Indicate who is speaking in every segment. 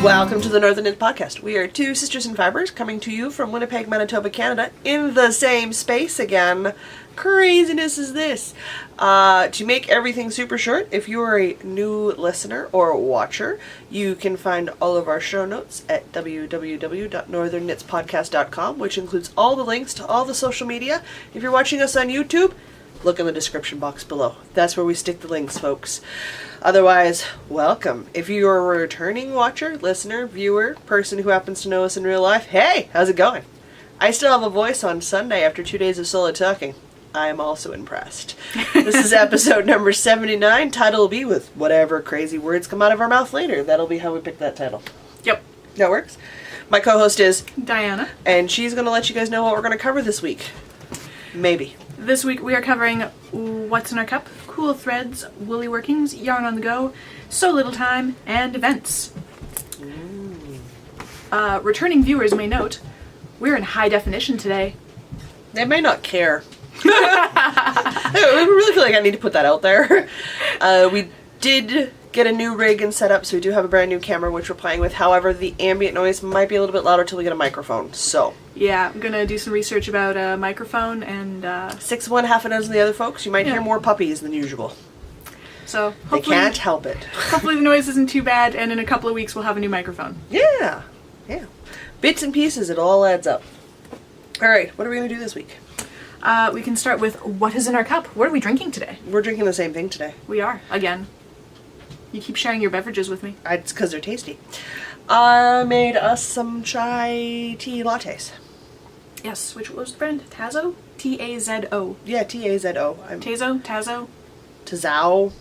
Speaker 1: Welcome to the Northern Knits Podcast. We are two sisters in fibers coming to you from Winnipeg, Manitoba, Canada, in the same space again. Craziness is this. To make everything super short, if you are a new listener or watcher, you can find all of our show notes at www.northernknitspodcast.com, which includes all the links to all the social media. If you're watching us on YouTube, look in the description box below. That's where we stick the links, folks. Otherwise, welcome. If you're a returning watcher, listener, viewer, person who happens to know us in real life, hey, how's it going? I still have a voice on Sunday after 2 days of solo talking. I am also impressed. This is episode number 79. Title will be with whatever crazy words come out of our mouth later. That'll be how we pick that title.
Speaker 2: Yep.
Speaker 1: That works. My co-host is
Speaker 2: Diana.
Speaker 1: And she's going to let you guys know what we're going to cover this week. Maybe.
Speaker 2: This week we are covering What's in Our Cup, Cool Threads, Woolly Workings, Yarn on the Go, So Little Time, and Events. Returning viewers may note, we're in high definition today.
Speaker 1: They may not care. I really feel like I need to put that out there. We did get a new rig and set up, so we do have a brand new camera which we're playing with. However, the ambient noise might be a little bit louder till we get a microphone, so.
Speaker 2: Yeah, I'm gonna do some research about a microphone and
Speaker 1: 6 of one, half a dozen of the other folks. You might hear more puppies than usual.
Speaker 2: So
Speaker 1: they can't help it.
Speaker 2: Hopefully the noise isn't too bad, and in a couple of weeks we'll have a new microphone.
Speaker 1: Yeah. Bits and pieces, it all adds up. Alright, what are we gonna do this week?
Speaker 2: We can start with what is in our cup. What are we drinking today?
Speaker 1: We're drinking the same thing today.
Speaker 2: We are, again. You keep sharing your beverages with me.
Speaker 1: It's because they're tasty. I made us some chai tea lattes.
Speaker 2: Yes, which was the brand? Tazo? T-A-Z-O.
Speaker 1: Yeah, T-A-Z-O.
Speaker 2: Tazo? Tazo?
Speaker 1: Tazao?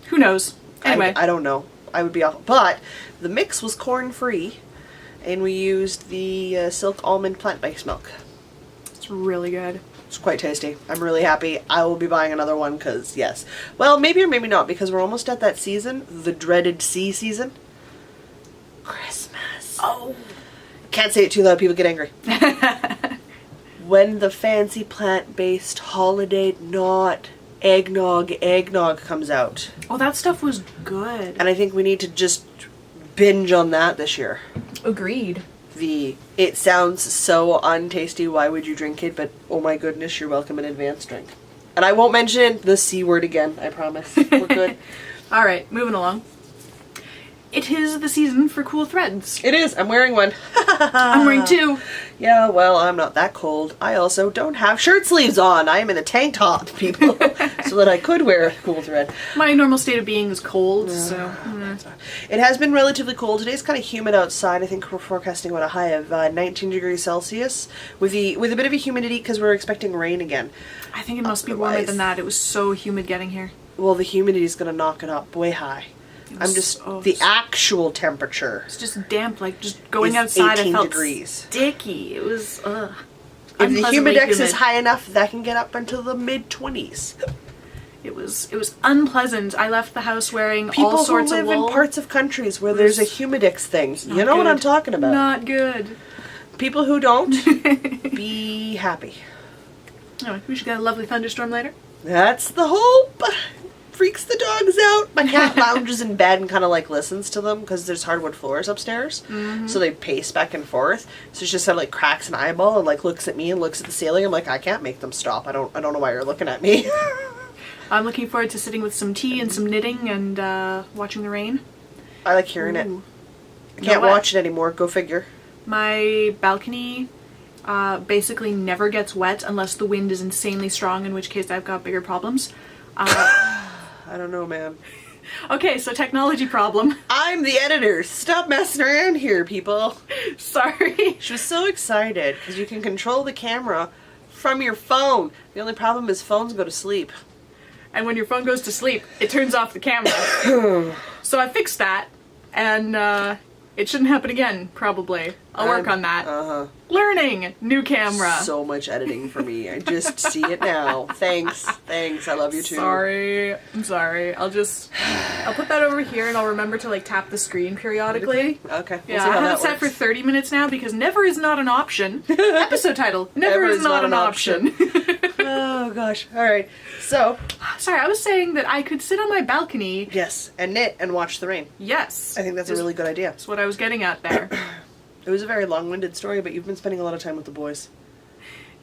Speaker 2: Who knows? Anyway.
Speaker 1: I don't know. I would be off. But the mix was corn-free, and we used the silk almond plant-based milk.
Speaker 2: It's really good.
Speaker 1: It's quite tasty. I'm really happy. I will be buying another one because, yes. Well, maybe or maybe not, because we're almost at that season, the dreaded sea season. Christmas.
Speaker 2: Oh.
Speaker 1: Can't say it too loud, people get angry. When the fancy plant-based holiday, not eggnog comes out.
Speaker 2: Oh, that stuff was good.
Speaker 1: And I think we need to just binge on that this year.
Speaker 2: Agreed.
Speaker 1: It sounds so untasty, why would you drink it? But oh my goodness, you're welcome in advance drink. And I won't mention the C word again, I promise. We're good.
Speaker 2: Alright, moving along. It is the season for cool threads.
Speaker 1: It is. I'm wearing one.
Speaker 2: I'm wearing two.
Speaker 1: Yeah, well, I'm not that cold. I also don't have shirt sleeves on. I am in a tank top, people. So that I could wear a cool thread.
Speaker 2: My normal state of being is cold, so.
Speaker 1: It has been relatively cold. Today it's kind of humid outside. I think we're forecasting a high of 19 degrees Celsius with a bit of a humidity because we're expecting rain again.
Speaker 2: I think it must be warmer than that. It was so humid getting here.
Speaker 1: Well, the humidity is going to knock it up way high. The actual temperature.
Speaker 2: It's just damp, like just going outside I felt
Speaker 1: degrees.
Speaker 2: Sticky. It was,
Speaker 1: If the humidex is high enough, that can get up into the mid-20s.
Speaker 2: It was unpleasant. I left the house wearing all sorts of wool.
Speaker 1: People who live in parts of countries where there's a humidex thing. You know what I'm talking about.
Speaker 2: Not good.
Speaker 1: People who don't, be happy.
Speaker 2: Anyway, we should get a lovely thunderstorm later.
Speaker 1: That's the hope. Freaks the dogs out. My cat lounges in bed and kind of like listens to them because there's hardwood floors upstairs. Mm-hmm. So they pace back and forth. So she just kind of like cracks an eyeball and like looks at me and looks at the ceiling. I'm like, I can't make them stop. I don't know why you're looking at me.
Speaker 2: I'm looking forward to sitting with some tea and some knitting and watching the rain.
Speaker 1: I like hearing it. I can't watch it anymore. Go figure.
Speaker 2: My balcony basically never gets wet unless the wind is insanely strong, in which case I've got bigger problems.
Speaker 1: I don't know, man.
Speaker 2: Okay, so technology problem.
Speaker 1: I'm the editor. Stop messing around here, people.
Speaker 2: Sorry.
Speaker 1: She was so excited because you can control the camera from your phone. The only problem is phones go to sleep.
Speaker 2: And when your phone goes to sleep, it turns off the camera. So I fixed that, and it shouldn't happen again, probably. I'll work on that. Learning! New camera.
Speaker 1: So much editing for me. I just see it now. Thanks. I love you too.
Speaker 2: I'm sorry. I'll put that over here and I'll remember to like tap the screen periodically.
Speaker 1: Okay.
Speaker 2: We'll see how I have it set for 30 minutes now because never is not an option. Episode title, never is not an option.
Speaker 1: Oh gosh. All right. So.
Speaker 2: Sorry, I was saying that I could sit on my balcony.
Speaker 1: Yes, and knit and watch the rain.
Speaker 2: Yes.
Speaker 1: I think that's a really good idea.
Speaker 2: That's what I was getting at there.
Speaker 1: It was a very long-winded story, but you've been spending a lot of time with the boys.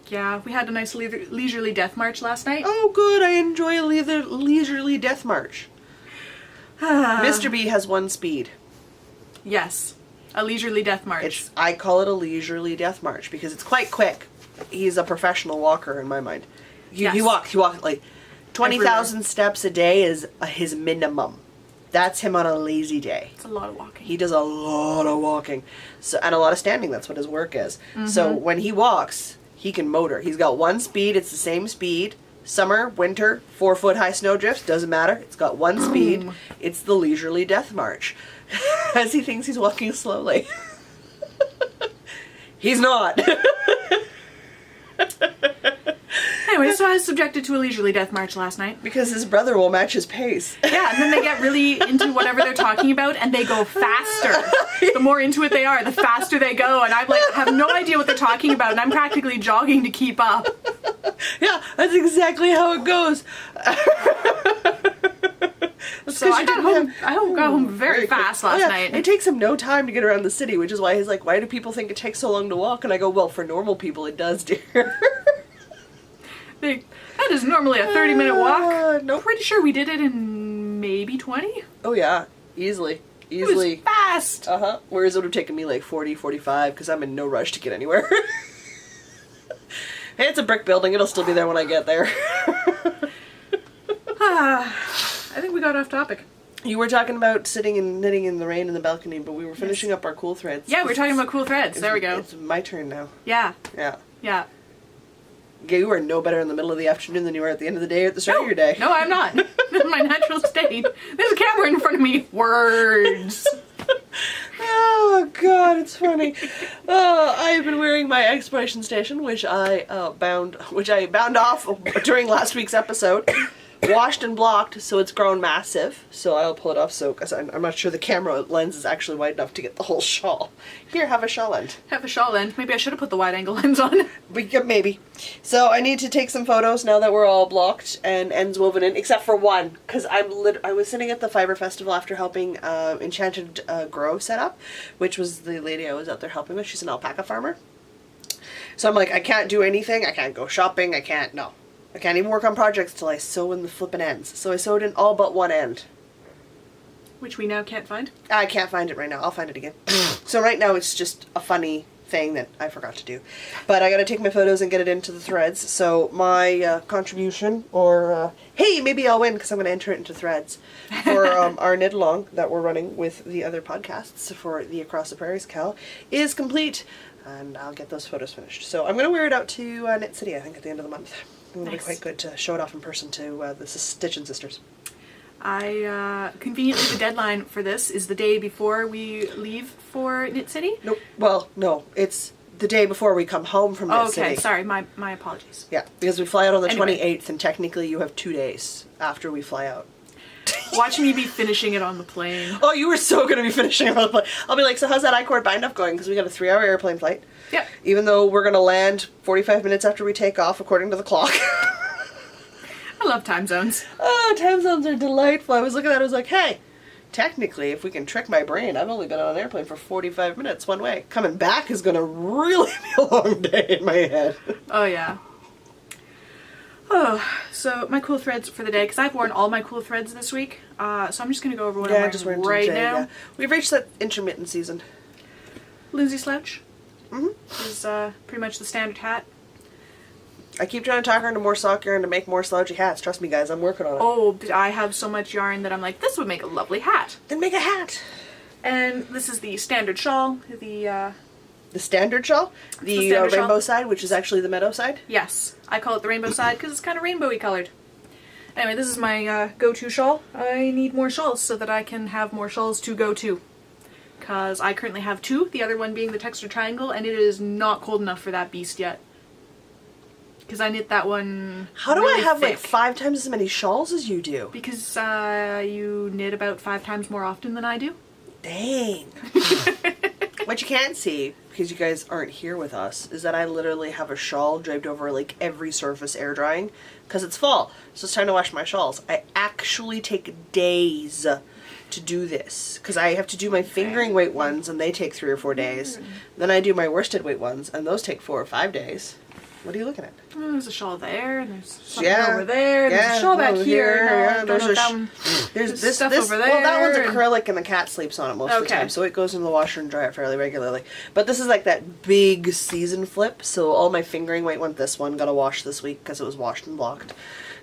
Speaker 2: Yeah, we had a nice leisurely death march last night.
Speaker 1: Oh, good. I enjoy a leisurely death march. Mr. B has one speed.
Speaker 2: Yes, a leisurely death march.
Speaker 1: I call it a leisurely death march because it's quite quick. He's a professional walker in my mind. He walks like 20,000 steps a day is his minimum. That's him on a lazy day.
Speaker 2: It's a lot of walking.
Speaker 1: He does a lot of walking, and a lot of standing. That's what his work is. So when he walks, he can motor. He's got one speed. It's the same speed. Summer, winter, 4-foot-high snowdrifts, doesn't matter. It's got one speed. It's the leisurely death march. As he thinks he's walking slowly. He's not.
Speaker 2: Anyway, so I was subjected to a leisurely death march last night.
Speaker 1: Because his brother will match his pace.
Speaker 2: Yeah, and then they get really into whatever they're talking about, and they go faster. The more into it they are, the faster they go, and I have no idea what they're talking about, and I'm practically jogging to keep up.
Speaker 1: Yeah, that's exactly how it goes.
Speaker 2: So I got home very fast last night.
Speaker 1: It takes him no time to get around the city, which is why he's like, why do people think it takes so long to walk? And I go, well, for normal people it does, dear.
Speaker 2: That is normally a 30-minute walk.
Speaker 1: Nope.
Speaker 2: Pretty sure we did it in maybe 20.
Speaker 1: Oh yeah, easily.
Speaker 2: It was fast.
Speaker 1: Whereas it would have taken me like 40, 45 because I'm in no rush to get anywhere. Hey, it's a brick building. It'll still be there when I get there.
Speaker 2: I think we got off topic.
Speaker 1: You were talking about sitting and knitting in the rain in the balcony, but we were finishing up our cool threads.
Speaker 2: Yeah, we're talking about cool threads. There we go.
Speaker 1: It's my turn now.
Speaker 2: Yeah.
Speaker 1: Yeah.
Speaker 2: Yeah.
Speaker 1: You are no better in the middle of the afternoon than you are at the end of the day or at the start of your day.
Speaker 2: No, I'm not. This is my natural state. There's a camera in front of me. Words.
Speaker 1: Oh God, it's funny. I have been wearing my exploration station, which I bound off during last week's episode. Washed and blocked, so it's grown massive. So I'll pull it off. So, because I'm not sure the camera lens is actually wide enough to get the whole shawl. Here, have a shawl end.
Speaker 2: Have a shawl end. Maybe I should have put the wide-angle lens on.
Speaker 1: Maybe. So I need to take some photos now that we're all blocked and ends woven in, except for one, because I was sitting at the Fiber Festival after helping Enchanted grow set up, which was the lady I was out there helping with. She's an alpaca farmer. So I'm like, I can't do anything. I can't go shopping. I can't even work on projects till I sew in the flippin' ends. So I sewed in all but one end.
Speaker 2: Which we now can't find?
Speaker 1: I can't find it right now. I'll find it again. So right now it's just a funny thing that I forgot to do. But I gotta take my photos and get it into the threads. So my contribution, or hey, maybe I'll win because I'm gonna enter it into threads for our knit along that we're running with the other podcasts for the Across the Prairies Cal is complete. And I'll get those photos finished. So I'm gonna wear it out to Knit City, I think, at the end of the month. It'll be quite good to show it off in person to the Stitchin' Sisters.
Speaker 2: Conveniently, the deadline for this is the day before we leave for Knit City?
Speaker 1: Nope. Well, no. It's the day before we come home from Knit City.
Speaker 2: Okay, sorry. My apologies.
Speaker 1: Yeah, because we fly out on the 28th, and technically you have 2 days after we fly out.
Speaker 2: Watch me be finishing it on the plane.
Speaker 1: Oh, you were so going to be finishing it on the plane. I'll be like, so how's that I-cord bind-up going? Because we got a 3-hour airplane flight.
Speaker 2: Yep.
Speaker 1: Even though we're going to land 45 minutes after we take off, according to the clock.
Speaker 2: I love time zones.
Speaker 1: Oh, time zones are delightful. I was looking at it, I was like, hey, technically, if we can trick my brain, I've only been on an airplane for 45 minutes one way. Coming back is going to really be a long day in my head.
Speaker 2: Oh, yeah. Oh, so my cool threads for the day, because I've worn all my cool threads this week, so I'm just going to go over what I'm wearing right now. Yeah.
Speaker 1: We've reached that intermittent season.
Speaker 2: Lindsay slouch is pretty much the standard hat.
Speaker 1: I keep trying to talk her into more sock yarn to make more slouchy hats. Trust me, guys, I'm working on it.
Speaker 2: Oh, I have so much yarn that I'm like, this would make a lovely hat.
Speaker 1: Then make a hat.
Speaker 2: And this is the standard shawl, the
Speaker 1: standard shawl? The
Speaker 2: standard
Speaker 1: rainbow
Speaker 2: shawl.
Speaker 1: Side, which is actually the meadow side?
Speaker 2: Yes, I call it the rainbow side because it's kind of rainbowy colored. Anyway, this is my go-to shawl. I need more shawls so that I can have more shawls to go to. Because I currently have 2, the other one being the textured triangle, and it is not cold enough for that beast yet. Because I knit that one
Speaker 1: How do
Speaker 2: really
Speaker 1: I have
Speaker 2: thick.
Speaker 1: like 5 times as many shawls as you do?
Speaker 2: Because you knit about 5 times more often than I do.
Speaker 1: Dang. What you can't see, because you guys aren't here with us, is that I literally have a shawl draped over like every surface air drying because it's fall. So it's time to wash my shawls. I actually take days to do this because I have to do my fingering weight ones and they take 3 or 4 days. Then I do my worsted weight ones and those take 4 or 5 days. What are you looking at?
Speaker 2: Oh, there's a shawl there, and there's something over there, and there's a shawl back here.
Speaker 1: There's this
Speaker 2: stuff over there.
Speaker 1: Well, that one's acrylic and the cat sleeps on it most of the time, so it goes in the washer and dry it fairly regularly. But this is like that big season flip, so all my fingering weight went this one, got a wash this week because it was washed and blocked.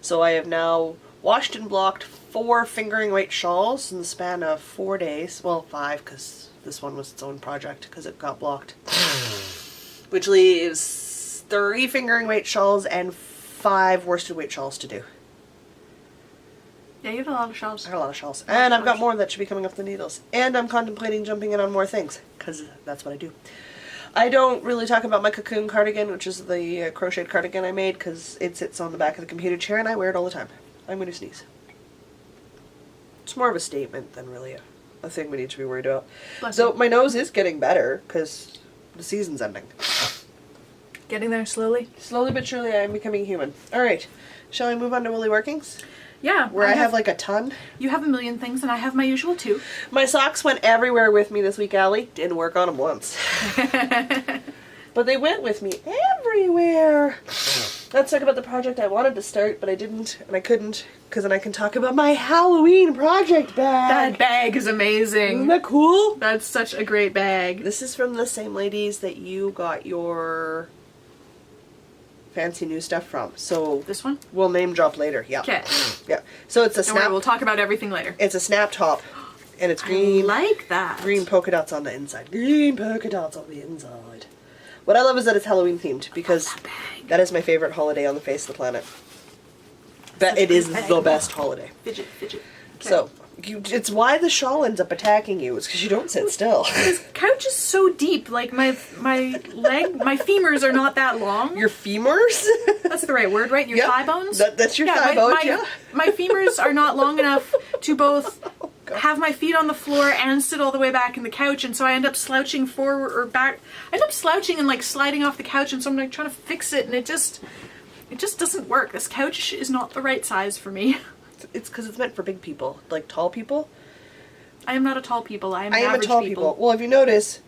Speaker 1: So I have now washed and blocked 4 fingering weight shawls in the span of 4 days. Well, 5 because this one was its own project because it got blocked. Which leaves 3 fingering weight shawls and 5 worsted weight shawls to do.
Speaker 2: Yeah, you have a lot of shawls.
Speaker 1: I have a lot of shawls. And I've got more that should be coming off the needles. And I'm contemplating jumping in on more things, because that's what I do. I don't really talk about my cocoon cardigan, which is the crocheted cardigan I made, because it sits on the back of the computer chair and I wear it all the time. I'm going to sneeze. It's more of a statement than really a thing we need to be worried about. So my nose is getting better, because the season's ending.
Speaker 2: Getting there slowly?
Speaker 1: Slowly but surely I'm becoming human. Alright, shall we move on to Woolly Workings?
Speaker 2: Yeah.
Speaker 1: Where I have like a ton.
Speaker 2: You have a million things and I have my usual 2.
Speaker 1: My socks went everywhere with me this week, Allie. Didn't work on them once. But they went with me everywhere. Let's talk about the project I wanted to start, but I didn't, and I couldn't, because then I can talk about my Halloween project bag.
Speaker 2: That bag is amazing.
Speaker 1: Isn't that cool?
Speaker 2: That's such a great bag.
Speaker 1: This is from the same ladies that you got your fancy new stuff from. So
Speaker 2: this one?
Speaker 1: We'll name drop later. Yeah.
Speaker 2: Okay.
Speaker 1: Yeah. So it's a
Speaker 2: Don't worry, we'll talk about everything later.
Speaker 1: It's a snap top. And it's green.
Speaker 2: I like that.
Speaker 1: Green polka dots on the inside. Green polka dots on the inside. What I love is that it's Halloween themed because that is my favorite holiday on the face of the planet. But it is the best holiday.
Speaker 2: Fidget. Okay.
Speaker 1: So, it's why the shawl ends up attacking you. It's because you don't sit still.
Speaker 2: This couch is so deep. Like my femurs are not that long.
Speaker 1: Your femurs?
Speaker 2: That's the right word, right? Your thigh bones?
Speaker 1: That's your thigh bones, yeah.
Speaker 2: My femurs are not long enough to both have my feet on the floor and sit all the way back in the couch, and so I end up slouching forward or back. I end up slouching and like sliding off the couch, and so I'm like trying to fix it, and it just doesn't work. This couch is not the right size for me.
Speaker 1: It's because it's meant for big people, like tall people.
Speaker 2: I am not a tall people. I am
Speaker 1: a tall people. Well, if you notice,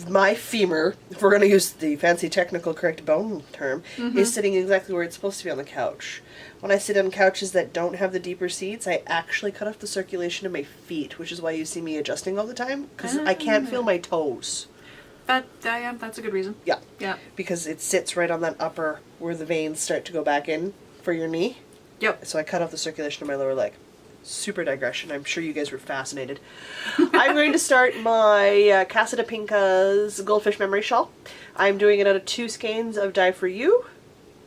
Speaker 1: my femur, if we're going to use the fancy technical correct bone term, is sitting exactly where it's supposed to be on the couch. When I sit on couches that don't have the deeper seats, I actually cut off the circulation of my feet, which is why you see me adjusting all the time, because I can't feel my toes.
Speaker 2: That's a good reason.
Speaker 1: Yeah.
Speaker 2: Yeah.
Speaker 1: Because it sits right on that upper, where the veins start to go back in for your knee.
Speaker 2: Yep.
Speaker 1: So I cut off the circulation of my lower leg. Super digression. I'm sure you guys were fascinated. I'm going to start my Casa de Pinka's Goldfish Memory Shawl. I'm doing it out of 2 skeins of Dye For You.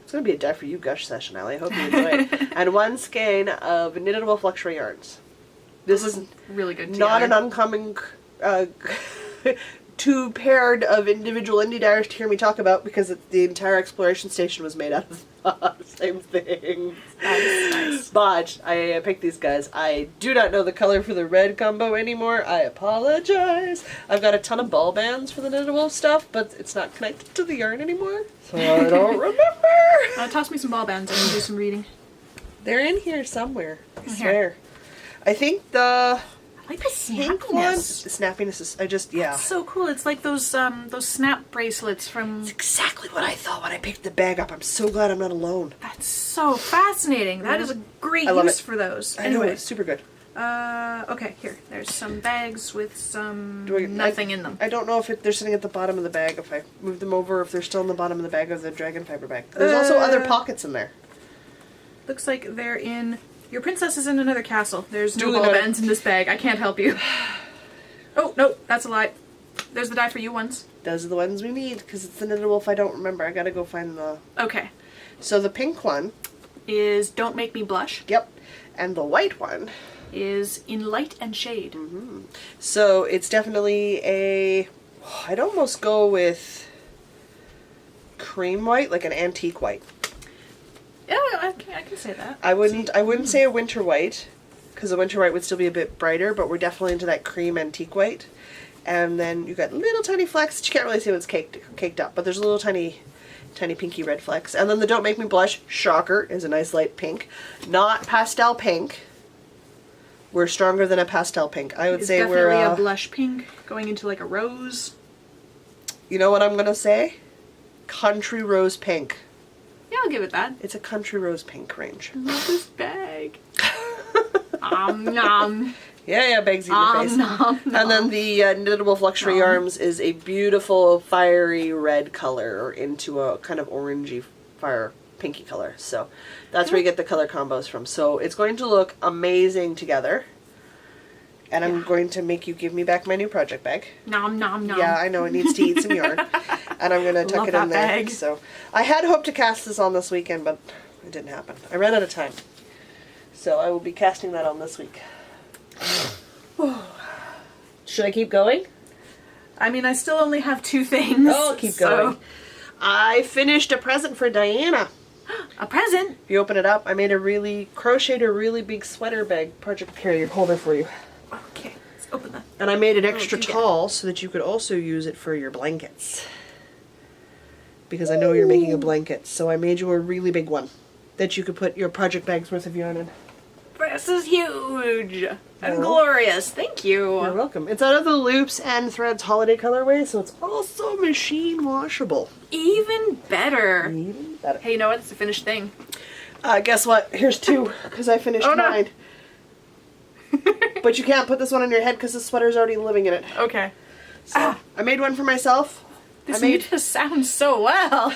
Speaker 1: It's going to be a Dye For You gush session, Allie. I hope you enjoy it. And 1 skein of Knitable Fluxury yarns. This is
Speaker 2: really good.
Speaker 1: Not an uncommon 2 paired of individual indie dyers to hear me talk about, because the entire exploration station was made out of the same thing.
Speaker 2: Nice.
Speaker 1: But I picked these guys. I do not know the color for the red combo anymore. I apologize. I've got a ton of ball bands for the knittable stuff, but it's not connected to the yarn anymore, so I don't remember.
Speaker 2: Toss me some ball bands. I can do some reading.
Speaker 1: They're in here somewhere. I swear. I think the
Speaker 2: I like the
Speaker 1: pink one.
Speaker 2: snappiness.
Speaker 1: The snappiness is
Speaker 2: It's so cool. It's like those snap bracelets from.
Speaker 1: It's exactly what I thought when I picked the bag up. I'm so glad I'm not alone.
Speaker 2: That's so fascinating. That is a great use for those.
Speaker 1: I know, it's super good.
Speaker 2: Okay, here. There's some bags with some
Speaker 1: nothing
Speaker 2: in them.
Speaker 1: I don't know if they're sitting at the bottom of the bag, if I move them over, if they're still in the bottom of the bag of the dragon fiber bag. There's also other pockets in there.
Speaker 2: Looks like they're in. Your princess is in another castle. There's no ball bands in this bag. I can't help you. Oh, no, that's a lie. There's the Dye For You ones.
Speaker 1: Those are the ones we need, because it's the knittable if I don't remember. I gotta go find the...
Speaker 2: Okay.
Speaker 1: So the pink one...
Speaker 2: is Don't Make Me Blush.
Speaker 1: Yep. And the white one...
Speaker 2: is In Light and Shade.
Speaker 1: So it's definitely a... I'd almost go with cream white, like an antique white.
Speaker 2: Yeah, I can say that.
Speaker 1: I wouldn't say a winter white, because a winter white would still be a bit brighter, but we're definitely into that cream antique white. And then you got little tiny flecks that you can't really see what's caked up, but there's a little tiny pinky red flecks. And then the Don't Make Me Blush, shocker, is a nice light pink. Not pastel pink. We're stronger than a pastel pink. I would say we're...
Speaker 2: definitely a blush pink going into like a rose.
Speaker 1: You know what I'm going to say? Country rose pink.
Speaker 2: Yeah, I'll give it that.
Speaker 1: It's a country rose pink range.
Speaker 2: I love this bag. Nom.
Speaker 1: Yeah, bags in your face.
Speaker 2: Nom.
Speaker 1: And then the Knittable Fluxury Yarns is a beautiful fiery red color into a kind of orangey fire pinky color. So that's where you get the color combos from. So it's going to look amazing together. And I'm going to make you give me back my new project bag.
Speaker 2: Nom nom nom.
Speaker 1: Yeah, I know, it needs to eat some yarn. And I'm going to tuck it in there.
Speaker 2: Bag.
Speaker 1: So I had hoped to cast this on this weekend, but it didn't happen. I ran out of time. So I will be casting that on this week. Should I keep going?
Speaker 2: I mean, I still only have 2 things.
Speaker 1: Oh, I'll keep going. I finished a present for Diana.
Speaker 2: A present?
Speaker 1: If you open it up, I made crocheted a really big sweater bag project carrier holder for you.
Speaker 2: Okay, let's open that.
Speaker 1: And I made it extra tall so that you could also use it for your blankets. Because I know you're making a blanket, so I made you a really big one that you could put your project bag's worth of yarn in.
Speaker 2: This is huge and glorious. Thank you.
Speaker 1: You're welcome. It's out of the Loops and Threads holiday colorway, so it's also machine washable.
Speaker 2: Even better.
Speaker 1: Even better.
Speaker 2: Hey, you know what? It's a finished thing.
Speaker 1: Guess what? Here's 2, because I finished mine. But you can't put this one on your head because the sweater's already living in it.
Speaker 2: Okay.
Speaker 1: So I made one for myself.
Speaker 2: This just sounds so well.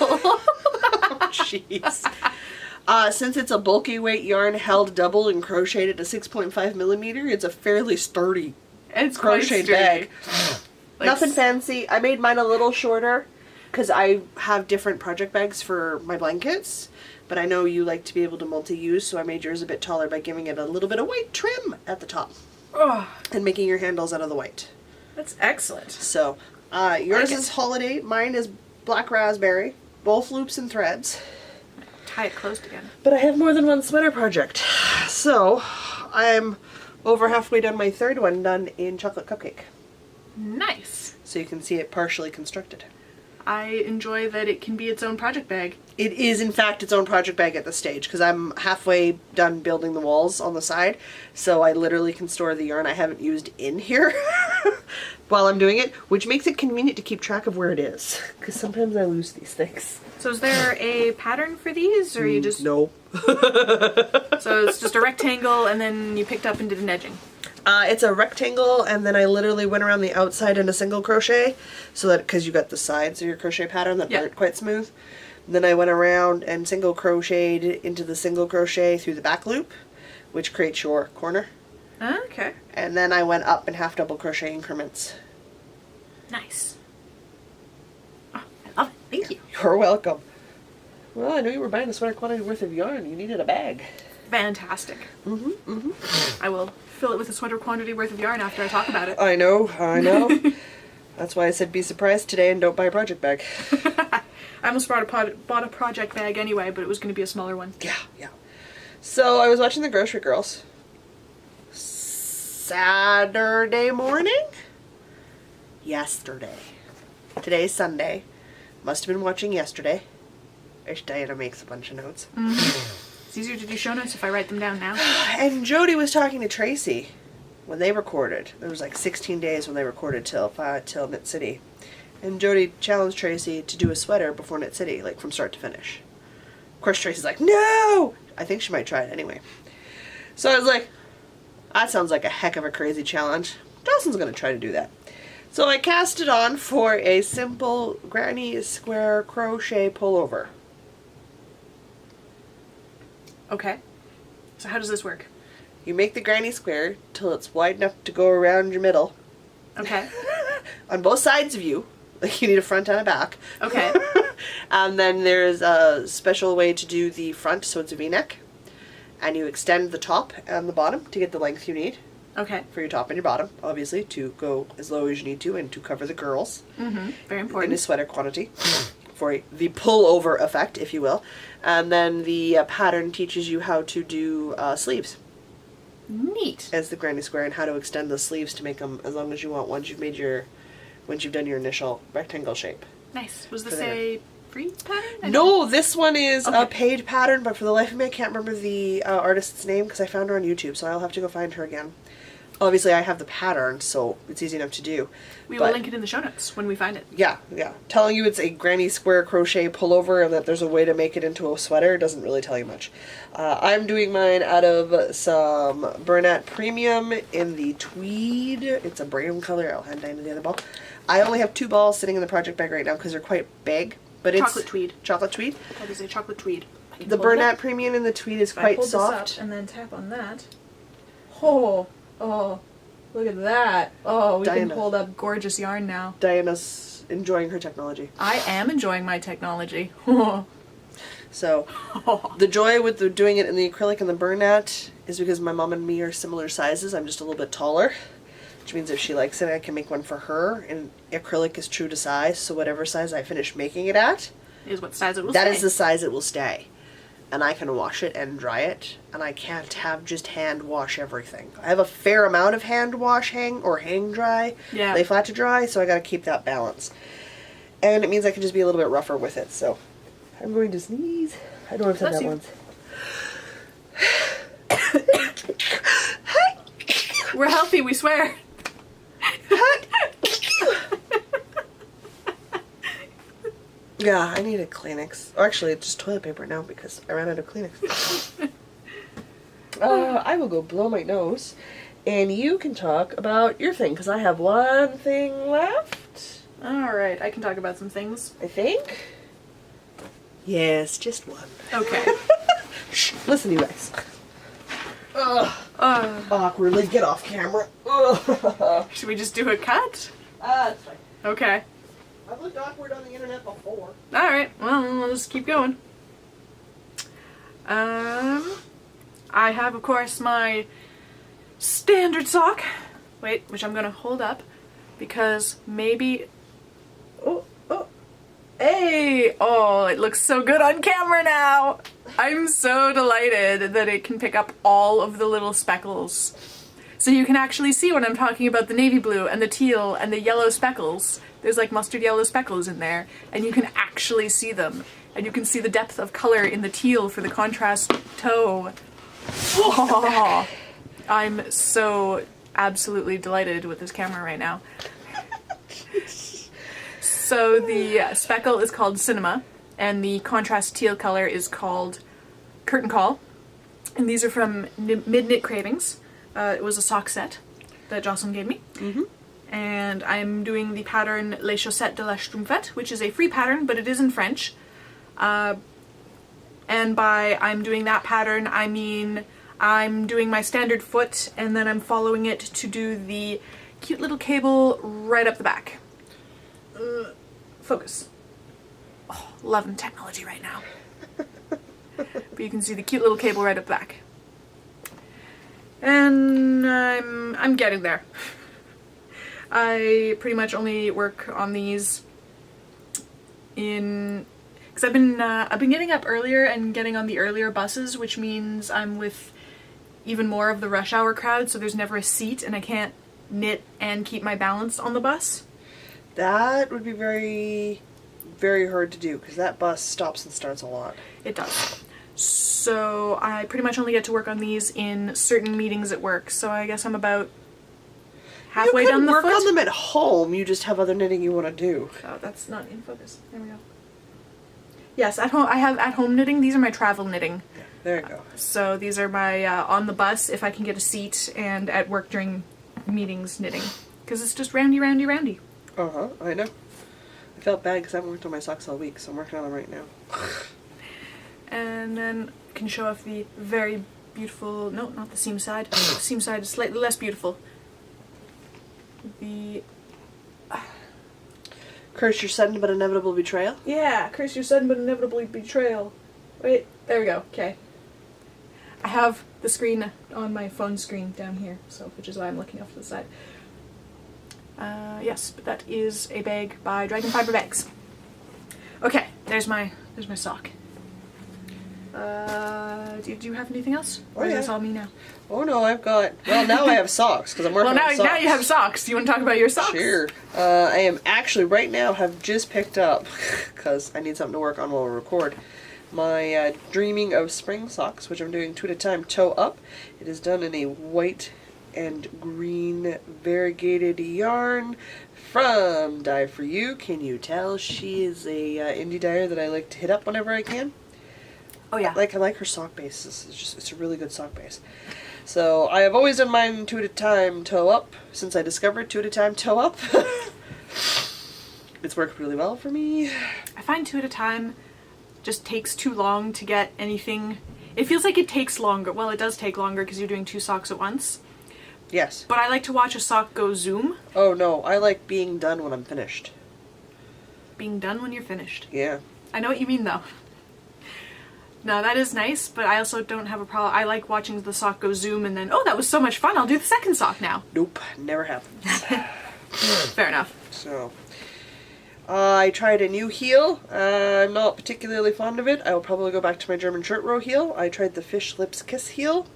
Speaker 1: Jeez. Since it's a bulky weight yarn held double and crocheted at 6.5 millimeter, it's a fairly sturdy crocheted bag. Nothing fancy. I made mine a little shorter because I have different project bags for my blankets, but I know you like to be able to multi-use, so I made yours a bit taller by giving it a little bit of white trim at the top and making your handles out of the white.
Speaker 2: That's excellent.
Speaker 1: So yours is holiday, mine is black raspberry, both loops and threads.
Speaker 2: Tie it closed again.
Speaker 1: But I have more than one sweater project. So I'm over halfway done my 3rd one, done in chocolate cupcake.
Speaker 2: Nice.
Speaker 1: So you can see it partially constructed.
Speaker 2: I enjoy that it can be its own project bag.
Speaker 1: It is in fact its own project bag at this stage because I'm halfway done building the walls on the side, so I literally can store the yarn I haven't used in here while I'm doing it, which makes it convenient to keep track of where it is because sometimes I lose these things.
Speaker 2: So is there a pattern for these, or you just...
Speaker 1: No.
Speaker 2: So it's just a rectangle and then you picked up and did an edging?
Speaker 1: It's a rectangle, and then I literally went around the outside in a single crochet, so that, because you got the sides of your crochet pattern that aren't quite smooth. Then I went around and single crocheted into the single crochet through the back loop, which creates your corner.
Speaker 2: Okay.
Speaker 1: And then I went up in half double crochet increments.
Speaker 2: Nice. Oh, I love it. Thank you.
Speaker 1: You're welcome. Well, I knew you were buying a sweater quantity worth of yarn. You needed a bag.
Speaker 2: Fantastic. I will fill it with a sweater quantity worth of yarn after I talk about it.
Speaker 1: I know. That's why I said be surprised today and don't buy a project bag.
Speaker 2: I almost bought a project bag anyway, but it was going to be a smaller one.
Speaker 1: Yeah. So I was watching the Grocery Girls Saturday morning? Yesterday. Today's Sunday. Must have been watching yesterday. Diana makes a bunch of notes.
Speaker 2: It's easier to do show notes if I write them down now.
Speaker 1: And Jody was talking to Tracy when they recorded. There was like 16 days when they recorded till Knit City. And Jody challenged Tracy to do a sweater before Knit City, like from start to finish. Of course Tracy's like, no! I think she might try it anyway. So I was like, that sounds like a heck of a crazy challenge. Dawson's gonna try to do that. So I cast it on for a simple granny square crochet pullover.
Speaker 2: Okay. So how does this work?
Speaker 1: You make the granny square till it's wide enough to go around your middle.
Speaker 2: Okay.
Speaker 1: On both sides of you. Like you need a front and a back.
Speaker 2: Okay.
Speaker 1: And then there's a special way to do the front so it's a V-neck. And you extend the top and the bottom to get the length you need.
Speaker 2: Okay.
Speaker 1: For your top and your bottom, obviously, to go as low as you need to and to cover the girls.
Speaker 2: Very important.
Speaker 1: In a sweater quantity. For the pullover effect, if you will. And then the pattern teaches you how to do sleeves.
Speaker 2: Neat.
Speaker 1: As the granny square and how to extend the sleeves to make them as long as you want once you've made your once you've done your initial rectangle shape.
Speaker 2: Nice. Was
Speaker 1: For
Speaker 2: this
Speaker 1: there.
Speaker 2: a free pattern? I don't-
Speaker 1: No, this one is
Speaker 2: Okay.
Speaker 1: a paid pattern, but for the life of me, I can't remember the artist's name because I found her on YouTube, so I'll have to go find her again. Obviously, I have the pattern, so it's easy enough to do.
Speaker 2: We will
Speaker 1: But-
Speaker 2: link it in the show notes when we find it.
Speaker 1: Yeah. Telling you it's a granny square crochet pullover and that there's a way to make it into a sweater doesn't really tell you much. I'm doing mine out of some Bernat Premium in the tweed. It's a brown color. I'll hand down to the other ball. I only have 2 balls sitting in the project bag right now because they're quite big. But it's
Speaker 2: Chocolate tweed.
Speaker 1: Chocolate tweed.
Speaker 2: That is a chocolate tweed.
Speaker 1: The Bernat Premium in the tweed is
Speaker 2: If I
Speaker 1: quite
Speaker 2: hold this
Speaker 1: soft.
Speaker 2: up and then tap on that. Oh, look at that. Oh, we
Speaker 1: Diana.
Speaker 2: can hold up gorgeous yarn now.
Speaker 1: Diana's enjoying her technology.
Speaker 2: I am enjoying my technology.
Speaker 1: So, the joy with doing it in the acrylic and the Bernat is because my mom and me are similar sizes. I'm just a little bit taller, which means if she likes it, I can make one for her. And acrylic is true to size, so whatever size I finish making it at,
Speaker 2: Is what size it will
Speaker 1: that
Speaker 2: stay.
Speaker 1: is the size it will stay. And I can wash it and dry it, and I can't have just hand wash everything. I have a fair amount of hand wash hang dry,
Speaker 2: Yeah.
Speaker 1: lay flat to dry, so I gotta keep that balance. And it means I can just be a little bit rougher with it, so I'm going to sneeze. I don't have said
Speaker 2: Bless
Speaker 1: that
Speaker 2: you.
Speaker 1: once.
Speaker 2: We're healthy, we swear.
Speaker 1: Yeah, I need a Kleenex. Or actually, it's just toilet paper now because I ran out of Kleenex. I will go blow my nose, and you can talk about your thing, because I have one thing left,
Speaker 2: Alright, I can talk about some things.
Speaker 1: I think. Yes, just one.
Speaker 2: Okay.
Speaker 1: Shh, listen, you guys. Ugh,
Speaker 2: Uh,
Speaker 1: awkwardly, get off camera. Ugh.
Speaker 2: should we just do a cut?
Speaker 1: That's fine.
Speaker 2: Okay.
Speaker 1: I've looked awkward on the internet before.
Speaker 2: Alright, well, we'll just keep going. I have, of course, my standard sock. Wait, which I'm gonna hold up because maybe. Oh, hey! Oh, it looks so good on camera now! I'm so delighted that it can pick up all of the little speckles. So you can actually see when I'm talking about the navy blue and the teal and the yellow speckles. There's like mustard yellow speckles in there, and you can actually see them. And you can see the depth of color in the teal for the contrast toe. Oh, I'm so absolutely delighted with this camera right now. So the speckle is called Cinema, and the contrast teal color is called Curtain Call. And these are from Mid Knit Cravings. It was a sock set that Jocelyn gave me.
Speaker 1: Mm-hmm.
Speaker 2: And I'm doing the pattern Les Chaussettes de la Schtroumpfette, which is a free pattern, but it is in French. And by I'm doing that pattern, I mean I'm doing my standard foot, and then I'm following it to do the cute little cable right up the back. Focus. Oh, loving technology right now. But you can see the cute little cable right up the back. And I'm getting there. I pretty much only work on these because I've been getting up earlier and getting on the earlier buses, which means I'm with even more of the rush hour crowd, so there's never a seat and I can't knit and keep my balance on the bus.
Speaker 1: That would be very, very hard to do, because that bus stops and starts a lot.
Speaker 2: It does. So I pretty much only get to work on these in certain meetings at work, so I guess I'm about halfway
Speaker 1: you
Speaker 2: down the
Speaker 1: work
Speaker 2: foot.
Speaker 1: on them at home, you just have other knitting you want to do.
Speaker 2: Oh, that's not in focus. There we go. Yes, at home I have at-home knitting. These are my travel knitting.
Speaker 1: There you go.
Speaker 2: So these are my on the bus if I can get a seat, and at work during meetings knitting. Because it's just roundy, roundy, roundy.
Speaker 1: Uh-huh, I know. I felt bad because I haven't worked on my socks all week, so I'm working on them right now.
Speaker 2: And then I can show off the very beautiful, no, not the seam side. The seam side is slightly less beautiful. The
Speaker 1: Curse your sudden but inevitable betrayal.
Speaker 2: Yeah, curse your sudden but inevitably betrayal. Wait, there we go, okay. I have the screen on my phone screen down here, so which is why I'm looking off to the side. Yes, but that is a bag by Dragon Fiber Bags. Okay, there's my sock. Do you have anything else? Or
Speaker 1: Oh,
Speaker 2: is
Speaker 1: yeah.
Speaker 2: this all me now?
Speaker 1: Oh no, I've got. Well, now I have socks because I'm working
Speaker 2: Well,
Speaker 1: on socks.
Speaker 2: now you have socks. Do you want to talk about your socks?
Speaker 1: Sure. I am actually right now have just picked up because I need something to work on while we record. My Dreaming of Spring socks, which I'm doing 2 at a time, toe up. It is done in a white and green variegated yarn from Dye For You. Can you tell she is a indie dyer that I like to hit up whenever I can?
Speaker 2: Oh yeah.
Speaker 1: I like her sock base. It's a really good sock base. So I have always done mine 2 at a time, toe up. Since I discovered 2 at a time, toe up, it's worked really well for me.
Speaker 2: I find 2 at a time just takes too long to get anything. It feels like it takes longer. Well, it does take longer because you're doing 2 socks at once.
Speaker 1: Yes.
Speaker 2: But I like to watch a sock go zoom.
Speaker 1: Oh no, I like being done when I'm finished.
Speaker 2: Being done when you're finished.
Speaker 1: Yeah.
Speaker 2: I know what you mean though. No, that is nice, but I also don't have a problem. I like watching the sock go zoom and then, oh, that was so much fun. I'll do the second sock now.
Speaker 1: Nope, never happens.
Speaker 2: Fair enough.
Speaker 1: So, I tried a new heel. I'm not particularly fond of it. I will probably go back to my German shirt row heel. I tried the Fish Lips Kiss heel.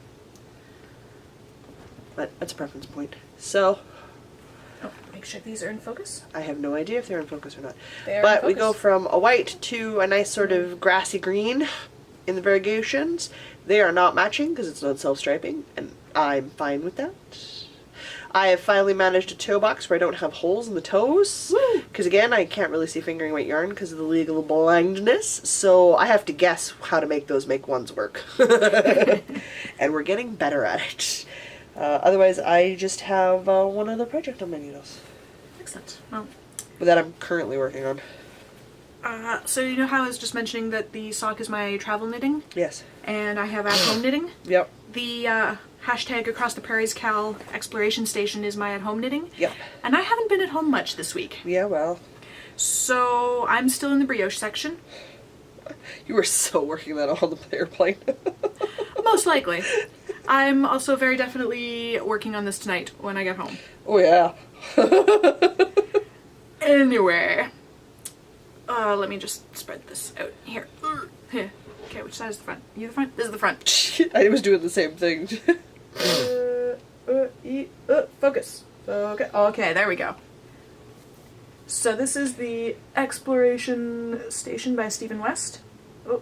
Speaker 1: But that's a preference point. So,
Speaker 2: Oh, make sure these are in focus.
Speaker 1: I have no idea if they're in focus or not.
Speaker 2: They are
Speaker 1: But
Speaker 2: in
Speaker 1: we go
Speaker 2: focus.
Speaker 1: from a white to a nice sort of grassy green in the variegations. They are not matching because it's not self-striping, and I'm fine with that. I have finally managed a toe box where I don't have holes in the toes.
Speaker 2: Woo!
Speaker 1: Because again, I can't really see fingering weight yarn because of the legal blindness, so I have to guess how to make those make ones work. And we're getting better at it. Otherwise, I just have one other project on my needles
Speaker 2: Excellent. Well,
Speaker 1: that I'm currently working on.
Speaker 2: so you know how I was just mentioning that the sock is my travel knitting?
Speaker 1: Yes.
Speaker 2: And I have at-home knitting?
Speaker 1: Yep.
Speaker 2: The hashtag Across the Prairies Cal Exploration Station is my at-home knitting.
Speaker 1: Yep.
Speaker 2: And I haven't been at home much this week.
Speaker 1: Yeah, well.
Speaker 2: So I'm still in the brioche section.
Speaker 1: You were so working that on the airplane.
Speaker 2: Most likely. I'm also very definitely working on this tonight when I get home.
Speaker 1: Oh, yeah.
Speaker 2: Anyway. Let me just spread this out. Here. Okay, which side is the front? You the front? This is the front.
Speaker 1: I was doing the same thing.
Speaker 2: Focus. Okay. Okay, there we go. So this is the Exploration Station by Stephen West. Oh,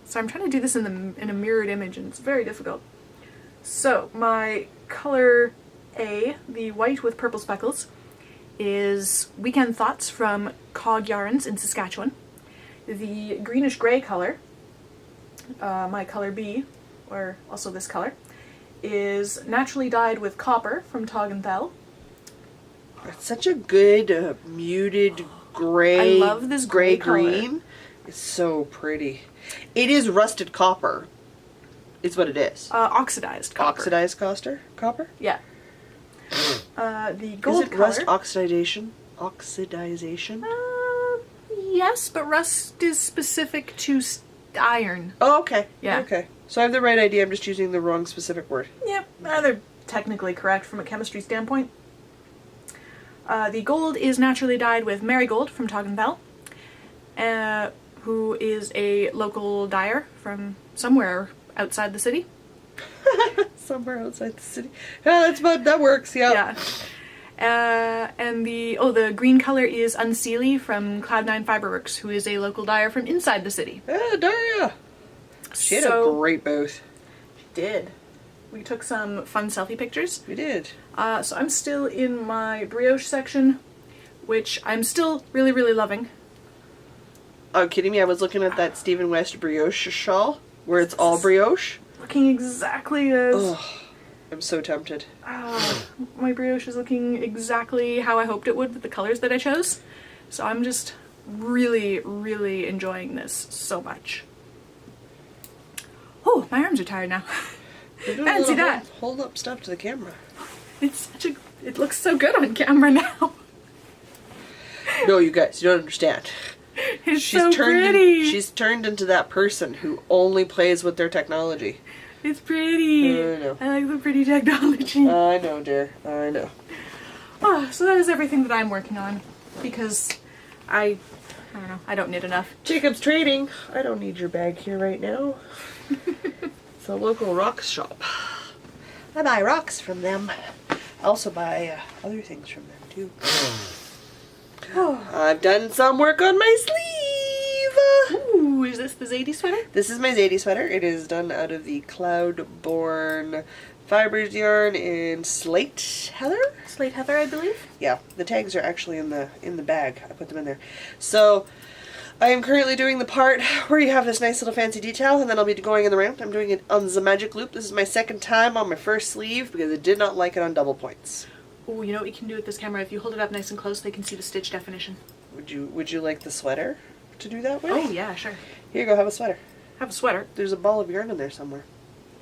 Speaker 2: so I'm trying to do this in a mirrored image, and it's very difficult. So my color A, the white with purple speckles, is Weekend Thoughts from Cog Yarns in Saskatchewan. The greenish gray color, my color B, or also this color, is Naturally Dyed with Copper from Tog and Thel.
Speaker 1: It's such a good muted gray.
Speaker 2: I love this gray color.
Speaker 1: green. It's so pretty. It is rusted copper. It's what it is.
Speaker 2: Oxidized copper.
Speaker 1: Oxidized copper?
Speaker 2: Yeah. The gold
Speaker 1: Is it
Speaker 2: color.
Speaker 1: rust oxidation? Oxidization?
Speaker 2: Yes, but rust is specific to iron.
Speaker 1: Oh, okay.
Speaker 2: Yeah.
Speaker 1: Okay. So I have the right idea. I'm just using the wrong specific word.
Speaker 2: Yeah, they're technically correct from a chemistry standpoint. The gold is naturally dyed with Marigold from Tog and Thel, who is a local dyer from somewhere outside the city.
Speaker 1: Somewhere outside the city. Yeah, that works. Yeah.
Speaker 2: Yeah. And the green color is Unseelie from Cloud9 Fiberworks, who is a local dyer from inside the city.
Speaker 1: Yeah, Daria. She had a great booth.
Speaker 2: She did. We took some fun selfie pictures.
Speaker 1: We did.
Speaker 2: So I'm still in my brioche section, which I'm still really, really loving.
Speaker 1: Oh, kidding me? I was looking at that Stephen West brioche shawl, where it's all brioche.
Speaker 2: Looking exactly as...
Speaker 1: Ugh, I'm so tempted.
Speaker 2: My brioche is looking exactly how I hoped it would with the colors that I chose. So I'm just really, really enjoying this so much. Oh, my arms are tired now. Fancy that.
Speaker 1: Hold up stuff to the camera.
Speaker 2: It looks so good on camera now.
Speaker 1: No, you guys, you don't understand.
Speaker 2: It's so pretty.
Speaker 1: She's turned into that person who only plays with their technology.
Speaker 2: It's pretty.
Speaker 1: I know.
Speaker 2: I like the pretty technology.
Speaker 1: I know, dear. I know.
Speaker 2: Oh, so that is everything that I'm working on, because I I don't know. I don't knit enough.
Speaker 1: Jacob's Trading. I don't need your bag here right now. It's a local rock shop. I buy rocks from them. I also buy other things from them too. I've done some work on my sleeve.
Speaker 2: Ooh, is this the Zadie sweater?
Speaker 1: This is my Zadie sweater. It is done out of the Cloudborn Fibers yarn in Slate Heather.
Speaker 2: Slate Heather, I believe.
Speaker 1: Yeah, the tags are actually in the bag. I put them in there. So I am currently doing the part where you have this nice little fancy detail, and then I'll be going in the round. I'm doing it on the magic loop. This is my second time on my first sleeve because I did not like it on double points.
Speaker 2: Oh, you know what we can do with this camera? If you hold it up nice and close, they can see the stitch definition.
Speaker 1: Would you like the sweater to do that with?
Speaker 2: Oh yeah, sure.
Speaker 1: Here you go, have a sweater.
Speaker 2: Have a sweater.
Speaker 1: There's a ball of yarn in there somewhere.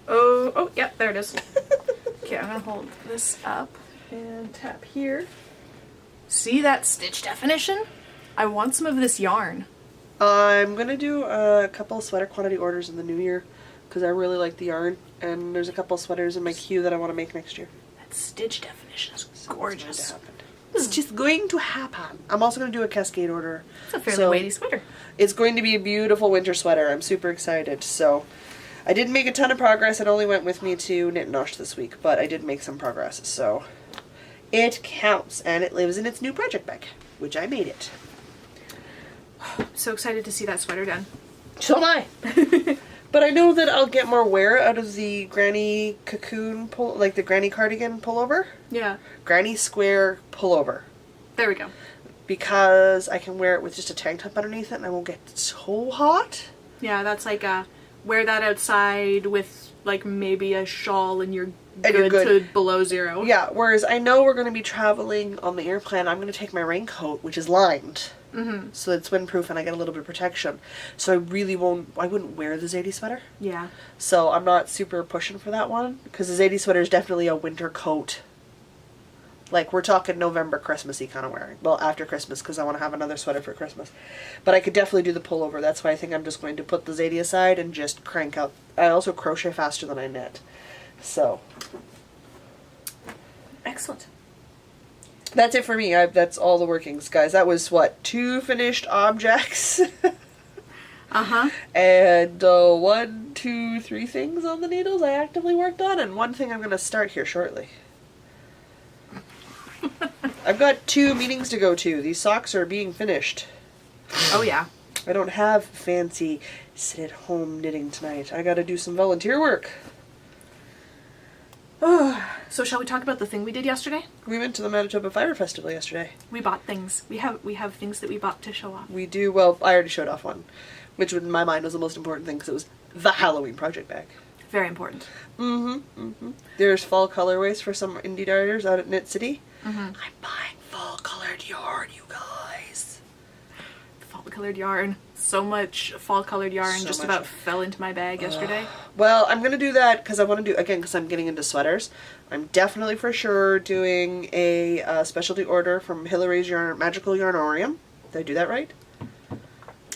Speaker 2: Oh, yep, there it is. Okay, I'm gonna hold this up and tap here. See that stitch definition? I want some of this yarn.
Speaker 1: I'm gonna do a couple of sweater quantity orders in the new year because I really like the yarn, and there's a couple of sweaters in my queue that I want to make next year.
Speaker 2: That stitch definition is gorgeous.
Speaker 1: It's just going to happen. I'm also going to do a cascade order.
Speaker 2: It's a fairly weighty sweater.
Speaker 1: It's going to be a beautiful winter sweater. I'm super excited. So I didn't make a ton of progress. It only went with me to Knit and Nosh this week, but I did make some progress. So it counts, and it lives in its new project bag, which I made it.
Speaker 2: So excited to see that sweater done.
Speaker 1: So am I. But I know that I'll get more wear out of the granny cocoon like the granny cardigan pullover.
Speaker 2: Yeah.
Speaker 1: Granny square pullover.
Speaker 2: There we go.
Speaker 1: Because I can wear it with just a tank top underneath it and I won't get so hot.
Speaker 2: Yeah, that's like wear that outside with like maybe a shawl and you're good to below zero.
Speaker 1: Yeah, whereas I know we're going to be traveling on the airplane. I'm going to take my raincoat, which is lined.
Speaker 2: Mm-hmm.
Speaker 1: So it's windproof and I get a little bit of protection. So I wouldn't wear the Zadie sweater.
Speaker 2: Yeah.
Speaker 1: So I'm not super pushing for that one because the Zadie sweater is definitely a winter coat. Like we're talking November Christmassy kind of wearing. Well, after Christmas because I want to have another sweater for Christmas. But I could definitely do the pullover. That's why I think I'm just going to put the Zadie aside and just crank out. I also crochet faster than I knit. So.
Speaker 2: Excellent.
Speaker 1: That's it for me. That's all the workings, guys. That was, what, 2 finished objects?
Speaker 2: Uh-huh.
Speaker 1: And 1, 2, 3 things on the needles I actively worked on, and 1 thing I'm going to start here shortly. I've got 2 meetings to go to. These socks are being finished.
Speaker 2: Oh, yeah.
Speaker 1: I don't have fancy sit-at-home knitting tonight. I got to do some volunteer work.
Speaker 2: So shall we talk about the thing we did yesterday?
Speaker 1: We went to the Manitoba Fiber Festival yesterday.
Speaker 2: We bought things. We have things that we bought to show off.
Speaker 1: We do. Well, I already showed off one, which in my mind was the most important thing because it was the Halloween project bag.
Speaker 2: Very important.
Speaker 1: Mm-hmm. Mm-hmm. There's fall colorways for some indie darters out at Knit City.
Speaker 2: Mm-hmm.
Speaker 1: I'm buying fall colored yarn, you guys.
Speaker 2: Fall colored yarn. So much fall colored yarn
Speaker 1: So
Speaker 2: just
Speaker 1: much.
Speaker 2: about fell into my bag yesterday.
Speaker 1: Well, I'm going to do that because I want to do, again, because I'm getting into sweaters. I'm definitely for sure doing a specialty order from Hillary's Magical Yarnorium. Did I do that right?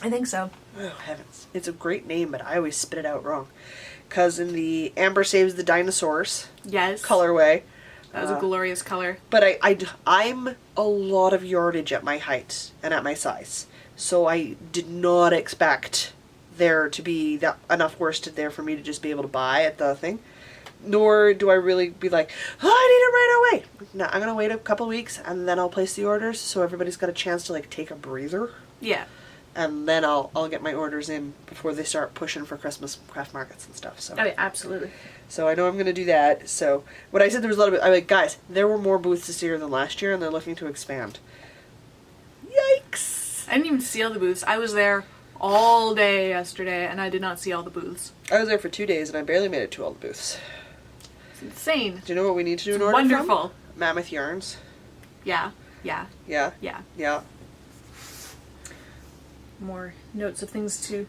Speaker 2: I think so.
Speaker 1: Oh, heavens. It's a great name, but I always spit it out wrong. Because in the Amber Saves the Dinosaurs
Speaker 2: Yes.
Speaker 1: colorway.
Speaker 2: That was a glorious color.
Speaker 1: But I'm a lot of yardage at my height and at my size. So I did not expect there to be enough worsted there for me to just be able to buy at the thing. Nor do I really be like, oh, I need it right away. No, I'm going to wait a couple weeks and then I'll place the orders so everybody's got a chance to like take a breather.
Speaker 2: Yeah.
Speaker 1: And then I'll get my orders in before they start pushing for Christmas craft markets and stuff. So.
Speaker 2: Oh, yeah, absolutely.
Speaker 1: So I know I'm going to do that. So when I said there was a lot of, I'm like, guys, there were more booths this year than last year and they're looking to expand. Yikes.
Speaker 2: I didn't even see all the booths. I was there all day yesterday and I did not see all the booths.
Speaker 1: I was there for 2 days and I barely made it to all the booths.
Speaker 2: It's insane.
Speaker 1: Do you know what we need to do in
Speaker 2: It's
Speaker 1: order
Speaker 2: wonderful.
Speaker 1: from? Mammoth Yarns.
Speaker 2: Yeah. Yeah.
Speaker 1: Yeah.
Speaker 2: Yeah.
Speaker 1: Yeah.
Speaker 2: More notes of things to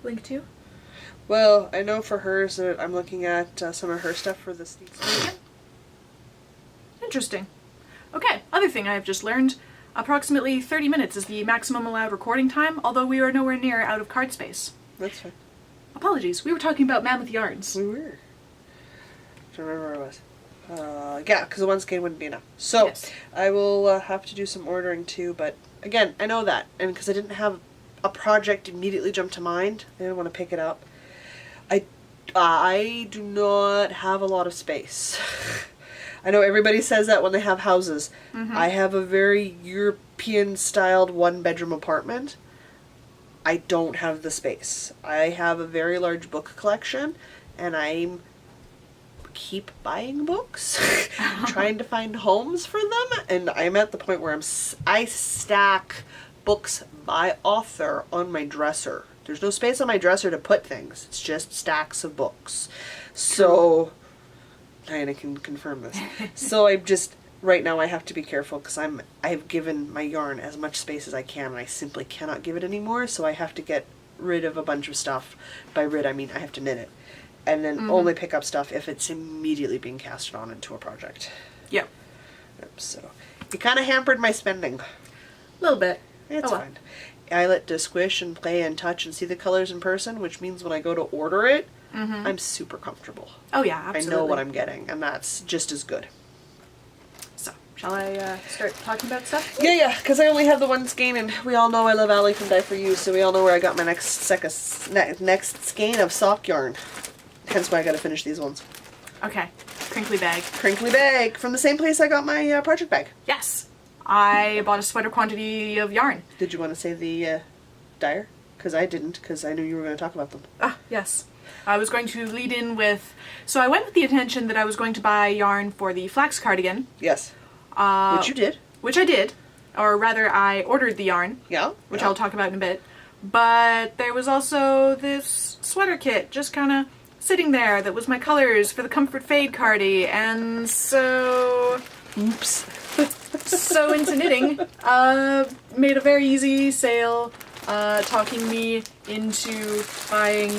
Speaker 2: link to.
Speaker 1: Well, I know for hers that I'm looking at some of her stuff for this season.
Speaker 2: Interesting. Okay, other thing I have just learned. Approximately 30 minutes is the maximum allowed recording time, although we are nowhere near out of card space.
Speaker 1: That's fine.
Speaker 2: Apologies, we were talking about Mammoth Yarns.
Speaker 1: We were. I don't remember where I was. Yeah, because the one skein wouldn't be enough. So,
Speaker 2: Yes.
Speaker 1: I will have to do some ordering too, but again, I know that. And because I didn't have a project immediately jump to mind. I didn't want to pick it up. I do not have a lot of space. I know everybody says that when they have houses. I have a very European-styled one-bedroom apartment. I don't have the space. I have a very large book collection, and I keep buying books, trying to find homes for them, and I'm at the point where I stack books by author on my dresser. There's no space on my dresser to put things. It's just stacks of books. So, Diana can confirm this. So I'm just, right now I have to be careful because I have given my yarn as much space as I can, and I simply cannot give it anymore, so I have to get rid of a bunch of stuff. By rid, I mean I have to knit it. And then only pick up stuff if it's immediately being casted on into a project.
Speaker 2: Yep.
Speaker 1: So, it kind of hampered my spending.
Speaker 2: A little bit.
Speaker 1: It's fine. I like to squish and play and touch and see the colors in person, which means when I go to order it, I'm super comfortable.
Speaker 2: Oh yeah, absolutely.
Speaker 1: I know what I'm getting, and that's just as good.
Speaker 2: So, shall I start talking about stuff?
Speaker 1: Yeah, because I only have the one skein, and we all know I love Allie from Dye For You, so we all know where I got my next skein of sock yarn. Hence why I gotta finish these ones.
Speaker 2: Okay. Crinkly bag.
Speaker 1: Crinkly bag, from the same place I got my project bag.
Speaker 2: Yes. I bought a sweater quantity of yarn.
Speaker 1: Did you want to say the dyer? Because I didn't, because I knew you were going to talk about them.
Speaker 2: Ah, yes. I was going to lead in with... So I went with the intention that I was going to buy yarn for the flax cardigan.
Speaker 1: Yes. Which you did.
Speaker 2: Which I did. Or rather, I ordered the yarn.
Speaker 1: Yeah.
Speaker 2: Which I'll talk about in a bit. But there was also this sweater kit just kind of sitting there that was my colors for the Comfort Fade cardi. And so...
Speaker 1: Oops.
Speaker 2: So into knitting, made a very easy sale, talking me into buying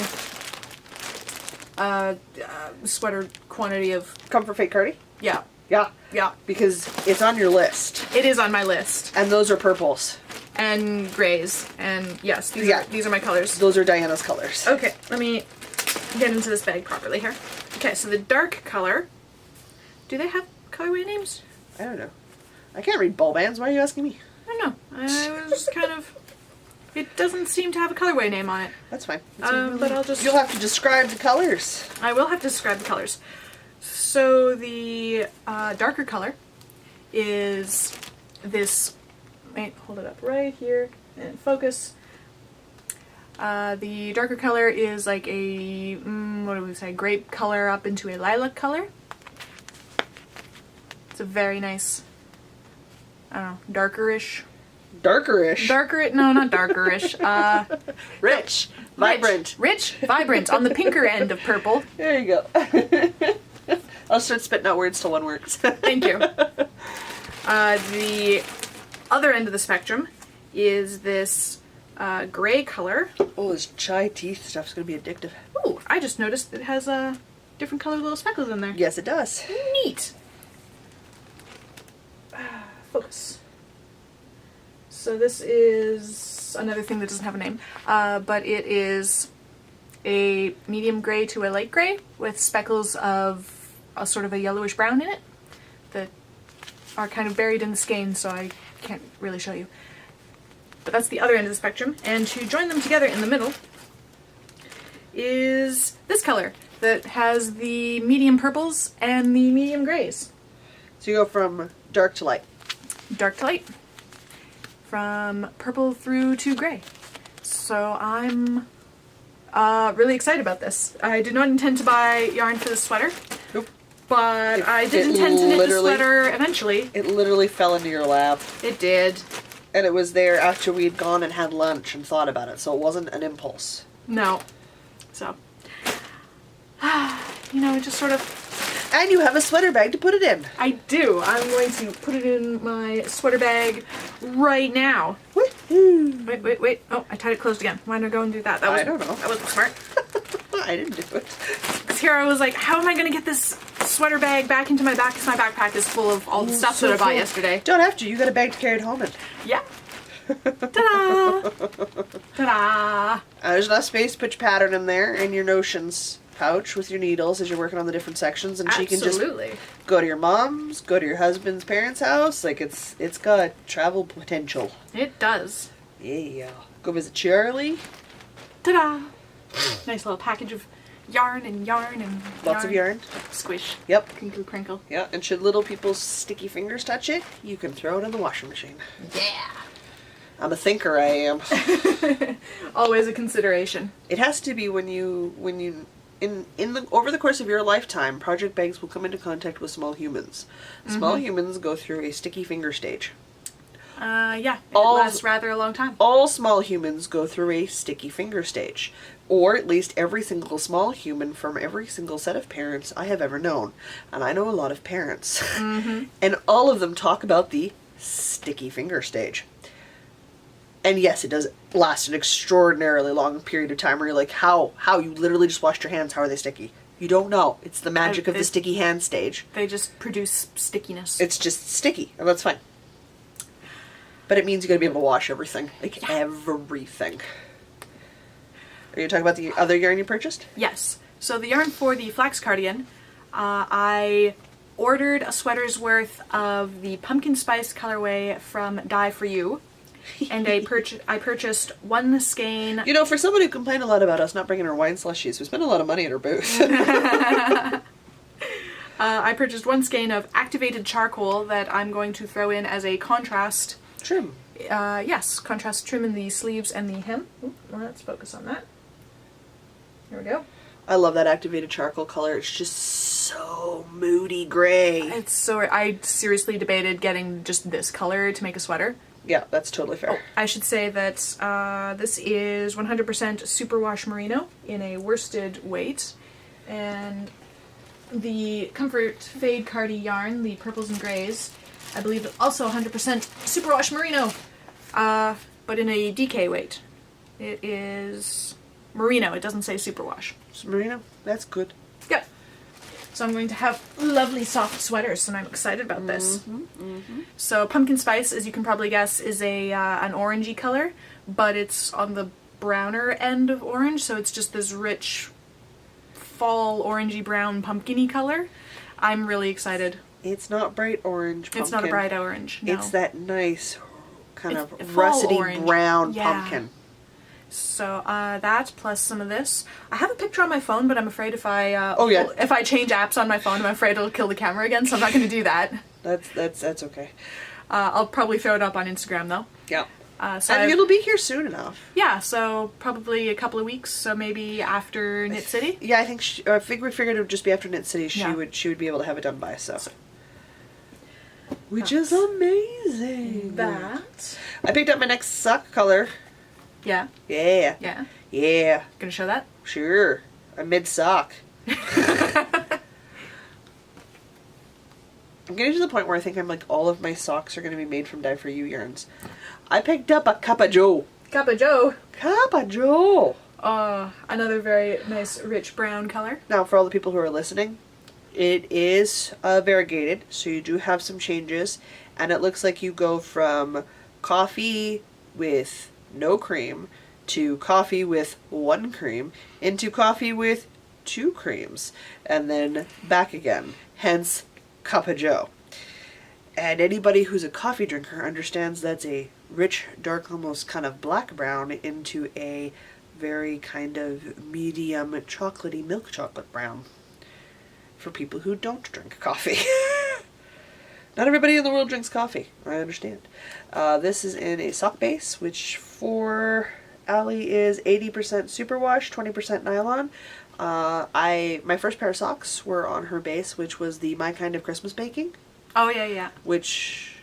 Speaker 2: a sweater quantity of...
Speaker 1: Comfort Fade cardi?
Speaker 2: Yeah.
Speaker 1: Yeah.
Speaker 2: Yeah.
Speaker 1: Because it's on your list.
Speaker 2: It is on my list.
Speaker 1: And those are purples.
Speaker 2: And grays. And yes, these are my colors.
Speaker 1: Those are Diana's colors.
Speaker 2: Okay, let me get into this bag properly here. Okay, so the dark color... Do they have colorway names?
Speaker 1: I don't know. I can't read ball bands. Why are you asking me?
Speaker 2: I don't know. I was kind of... It doesn't seem to have a colorway name on it.
Speaker 1: That's fine.
Speaker 2: But I'll just...
Speaker 1: You'll have to describe the colors.
Speaker 2: I will have to describe the colors. So the darker color is this... Wait, hold it up right here and focus. The darker color is like a, what do we say, grape color up into a lilac color. It's a very nice, I don't know, darkerish.
Speaker 1: Darkerish?
Speaker 2: No, not darkerish.
Speaker 1: Rich. Vibrant.
Speaker 2: Rich, vibrant, on the pinker end of purple.
Speaker 1: There you go. I'll start spitting out words till one works.
Speaker 2: Thank you. The other end of the spectrum is this gray color.
Speaker 1: Oh, this chai teeth stuff's gonna be addictive.
Speaker 2: Ooh, I just noticed it has different colored little speckles in there.
Speaker 1: Yes, it does.
Speaker 2: Neat. Focus. So this is another thing that doesn't have a name, but it is a medium gray to a light gray with speckles of a sort of a yellowish brown in it that are kind of buried in the skein, so I can't really show you. But that's the other end of the spectrum, and to join them together in the middle is this color that has the medium purples and the medium grays.
Speaker 1: So you go from dark to light.
Speaker 2: Dark to light. From purple through to gray. So I'm really excited about this. I did not intend to buy yarn for this sweater.
Speaker 1: Nope.
Speaker 2: But I did intend to knit the sweater eventually.
Speaker 1: It literally fell into your lap.
Speaker 2: It did.
Speaker 1: And it was there after we'd gone and had lunch and thought about it, so it wasn't an impulse.
Speaker 2: No. So, you know, it just sort of...
Speaker 1: And you have a sweater bag to put it in.
Speaker 2: I do. I'm going to put it in my sweater bag right now.
Speaker 1: Woohoo!
Speaker 2: Wait. Oh, I tied it closed again. Why did I go and do that?
Speaker 1: I don't know.
Speaker 2: That wasn't smart.
Speaker 1: I didn't do it.
Speaker 2: Because here I was like, how am I going to get this sweater bag back into my back? Because my backpack is full of all the stuff that I bought yesterday.
Speaker 1: Don't have to. You got a bag to carry it home in.
Speaker 2: Yeah. Ta-da! Ta-da!
Speaker 1: There's enough space to put your pattern in there and your notions pouch with your needles as you're working on the different sections, and
Speaker 2: Absolutely.
Speaker 1: She can just go to your mom's, go to your husband's parents' house. Like, it's got travel potential.
Speaker 2: It does.
Speaker 1: Yeah. Go visit Charlie.
Speaker 2: Ta-da! Nice little package of yarn and
Speaker 1: Lots of yarn.
Speaker 2: Squish.
Speaker 1: Yep.
Speaker 2: Crinkle, crinkle.
Speaker 1: Yeah, and should little people's sticky fingers touch it, you can throw it in the washing machine.
Speaker 2: Yeah.
Speaker 1: I'm a thinker, I am.
Speaker 2: Always a consideration.
Speaker 1: It has to be when you over the course of your lifetime, project bags will come into contact with small humans. Small humans go through a sticky finger stage.
Speaker 2: Yeah, it lasts rather a long time.
Speaker 1: All small humans go through a sticky finger stage. Or at least every single small human from every single set of parents I have ever known. And I know a lot of parents. And all of them talk about the sticky finger stage. And yes, it does last an extraordinarily long period of time where you're like, how? You literally just washed your hands, how are they sticky? You don't know. It's the magic of the sticky hand stage.
Speaker 2: They just produce stickiness.
Speaker 1: It's just sticky, and that's fine. But it means you gotta be able to wash everything. Like, everything. Are you talking about the other yarn you purchased?
Speaker 2: Yes. So the yarn for the flax cardigan, I ordered a sweater's worth of the pumpkin spice colorway from Dye For You. And I purchased one skein.
Speaker 1: You know, for someone who complained a lot about us not bringing her wine slushies, we spent a lot of money at her booth.
Speaker 2: I purchased one skein of activated charcoal that I'm going to throw in as a contrast
Speaker 1: trim.
Speaker 2: Yes, contrast trim in the sleeves and the hem. Ooh, let's focus on that. There we go.
Speaker 1: I love that activated charcoal color. It's just so moody gray.
Speaker 2: It's so... I seriously debated getting just this color to make a sweater.
Speaker 1: Yeah, that's totally fair.
Speaker 2: Oh, I should say that this is 100% superwash merino in a worsted weight. And the Comfort Fade Cardi yarn, the purples and grays, I believe is also 100% superwash merino, but in a DK weight. It is merino, it doesn't say superwash.
Speaker 1: It's merino? That's good.
Speaker 2: Yep. So I'm going to have lovely soft sweaters, and I'm excited about this. So pumpkin spice, as you can probably guess, is an orangey color, but it's on the browner end of orange, so it's just this rich fall orangey brown pumpkin-y color. I'm really excited.
Speaker 1: It's not bright orange pumpkin.
Speaker 2: It's not a bright orange, no.
Speaker 1: It's that nice kind of
Speaker 2: fall
Speaker 1: russety
Speaker 2: orange.
Speaker 1: brown
Speaker 2: Yeah.
Speaker 1: pumpkin.
Speaker 2: So that plus some of this. I have a picture on my phone, but I'm afraid if I if I change apps on my phone, I'm afraid it'll kill the camera again. So I'm not going to do that.
Speaker 1: That's okay.
Speaker 2: I'll probably throw it up on Instagram though.
Speaker 1: Yeah.
Speaker 2: So
Speaker 1: and it'll be here soon enough.
Speaker 2: Yeah. So probably a couple of weeks. So maybe after Knit City.
Speaker 1: Yeah, I think we figured it would just be after Knit City. She would be able to have it done by. So. Which is amazing.
Speaker 2: That.
Speaker 1: I picked up my next sock color.
Speaker 2: Yeah.
Speaker 1: Yeah.
Speaker 2: Yeah.
Speaker 1: Yeah.
Speaker 2: Gonna show that?
Speaker 1: Sure. I'm mid-sock. I'm getting to the point where I think I'm like all of my socks are going to be made from Dye For You yarns. I picked up a Kappa Joe.
Speaker 2: Kappa Joe.
Speaker 1: Kappa Joe.
Speaker 2: Another very nice rich brown color.
Speaker 1: Now, for all the people who are listening, it is variegated, so you do have some changes, and it looks like you go from coffee with no cream to coffee with 1 cream into coffee with 2 creams and then back again, hence Kappa Joe. And anybody who's a coffee drinker understands that's a rich, dark, almost kind of black brown into a very kind of medium chocolatey milk chocolate brown for people who don't drink coffee. Not everybody in the world drinks coffee, I understand. This is in a sock base, which for Allie is 80% superwash, 20% nylon. My first pair of socks were on her base, which was the My Kind of Christmas Baking.
Speaker 2: Oh, yeah.
Speaker 1: Which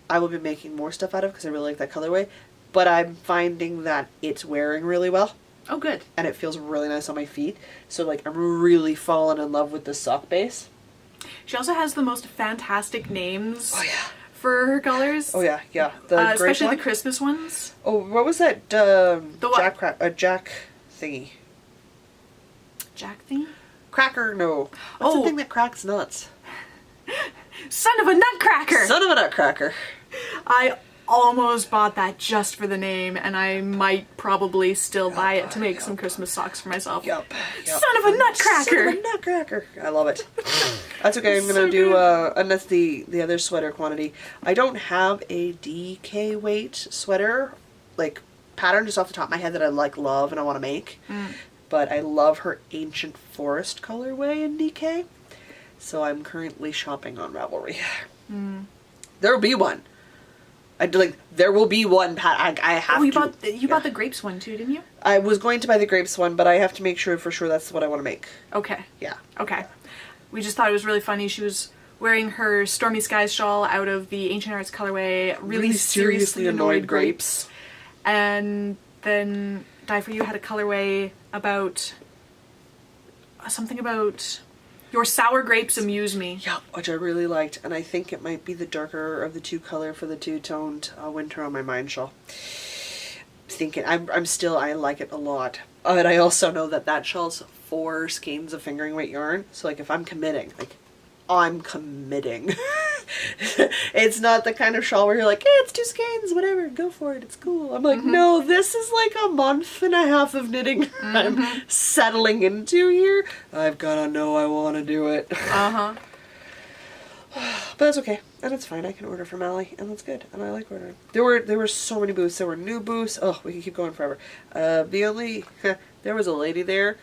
Speaker 1: I will be making more stuff out of because I really like that colorway. But I'm finding that it's wearing really well.
Speaker 2: Oh, good.
Speaker 1: And it feels really nice on my feet. So, like, I'm really falling in love with this sock base.
Speaker 2: She also has the most fantastic names.
Speaker 1: Oh, yeah.
Speaker 2: For her colors.
Speaker 1: Oh, yeah.
Speaker 2: Especially the Christmas ones.
Speaker 1: Oh, what was that? Jack thingy.
Speaker 2: Jack thingy?
Speaker 1: Cracker, no. What's the thing that cracks nuts?
Speaker 2: Son of a nutcracker!
Speaker 1: Son of a nutcracker.
Speaker 2: I almost bought that just for the name, and I might probably still buy it to make some Christmas socks for myself.
Speaker 1: Yup.
Speaker 2: Son of a nutcracker!
Speaker 1: Son of a nutcracker. I love it. That's okay, I'm gonna do, and that's the other sweater quantity. I don't have a DK weight sweater like pattern just off the top of my head that I like love and I want to make. But I love her Ancient Forest colorway in DK. So I'm currently shopping on Ravelry. There'll be one. There will be one I have to.
Speaker 2: You bought the grapes one too, didn't you?
Speaker 1: I was going to buy the grapes one, but I have to make sure for sure that's what I want to make.
Speaker 2: Okay.
Speaker 1: Yeah.
Speaker 2: Okay. We just thought it was really funny. She was wearing her Stormy Skies shawl out of the Ancient Arts colorway, really seriously annoyed grapes. And then Die For You had a colorway about something about your sour grapes amuse me.
Speaker 1: Yeah, which I really liked, and I think it might be the darker of the two color for the two-toned Winter on My Mind shawl. I like it a lot. But I also know that shawl's 4 skeins of fingering weight yarn, so like if I'm committing, I'm committing. It's not the kind of shawl where you're like, it's 2 skeins, whatever, go for it, it's cool. I'm like, no, this is like a month and a half of knitting I'm settling into here. I've gotta know I want to do it. But that's okay, and it's fine. I can order from Ally, and that's good, and I like ordering. There were so many booths. There were new booths. Oh, we can keep going forever. There was a lady there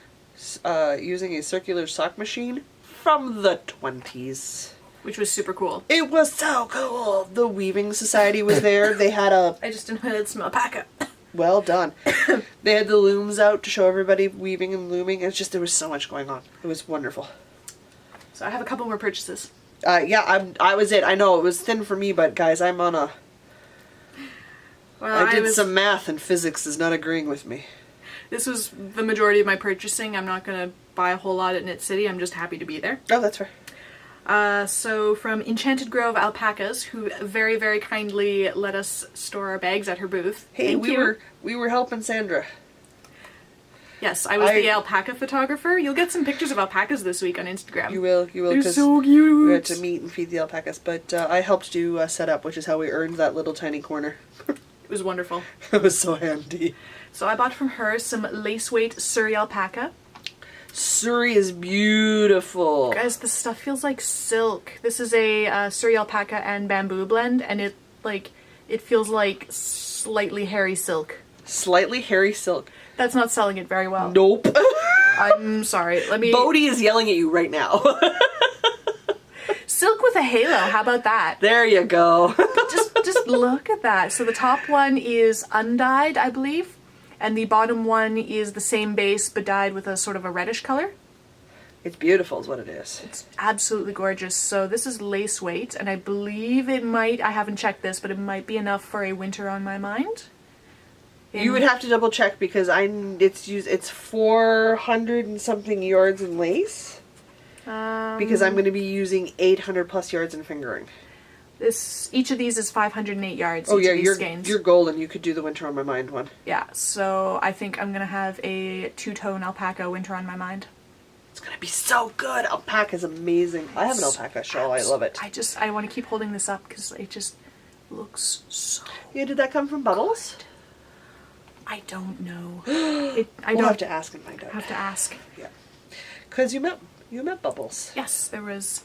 Speaker 1: using a circular sock machine from the 20s.
Speaker 2: Which was super cool.
Speaker 1: It was so cool. The Weaving Society was there. They had a...
Speaker 2: I just inhaled some alpaca.
Speaker 1: Well done. They had the looms out to show everybody weaving and looming. It's just, there was so much going on. It was wonderful.
Speaker 2: So I have a couple more purchases.
Speaker 1: Yeah, I was it. I know, it was thin for me, but guys, I'm on a...
Speaker 2: Well,
Speaker 1: I did some math and physics is not agreeing with me.
Speaker 2: This was the majority of my purchasing. I'm not going to buy a whole lot at Knit City. I'm just happy to be there.
Speaker 1: Oh, that's fair.
Speaker 2: So from Enchanted Grove Alpacas, who very, very kindly let us store our bags at her booth.
Speaker 1: Hey, we were helping Sandra.
Speaker 2: Yes, I was the alpaca photographer. You'll get some pictures of alpacas this week on Instagram.
Speaker 1: You will.
Speaker 2: They're so cute.
Speaker 1: We had to meet and feed the alpacas, but I helped do set up, which is how we earned that little tiny corner.
Speaker 2: It was wonderful.
Speaker 1: It was so handy.
Speaker 2: So I bought from her some lace weight Surrey alpaca.
Speaker 1: Surrey is beautiful.
Speaker 2: Guys, this stuff feels like silk. This is a Surrey alpaca and bamboo blend, and it feels like slightly hairy silk.
Speaker 1: Slightly hairy silk.
Speaker 2: That's not selling it very well.
Speaker 1: Nope.
Speaker 2: I'm sorry.
Speaker 1: Bodhi is yelling at you right now.
Speaker 2: Silk with a halo. How about that?
Speaker 1: There you go.
Speaker 2: just look at that. So the top one is undyed, I believe. And the bottom one is the same base but dyed with a sort of a reddish color.
Speaker 1: It's beautiful is what it is.
Speaker 2: It's absolutely gorgeous. So this is lace weight, and I believe it might, I haven't checked this, but it might be enough for a Winter on My Mind.
Speaker 1: You would have to double check because it's 400 and something yards in lace. Because I'm going to be using 800 plus yards in fingering.
Speaker 2: Each of these is 508 yards.
Speaker 1: Oh yeah, you're golden. You could do the Winter on My Mind one.
Speaker 2: Yeah, so I think I'm going to have a two-tone alpaca Winter on My Mind.
Speaker 1: It's going to be so good. Alpaca's amazing. I have an alpaca shawl. I love it.
Speaker 2: I want to keep holding this up because it just looks so
Speaker 1: Yeah, did that come from Bubbles?
Speaker 2: good. I don't know.
Speaker 1: We'll have to ask and find out.
Speaker 2: Have to ask.
Speaker 1: Yeah. Because you met Bubbles.
Speaker 2: Yes, there was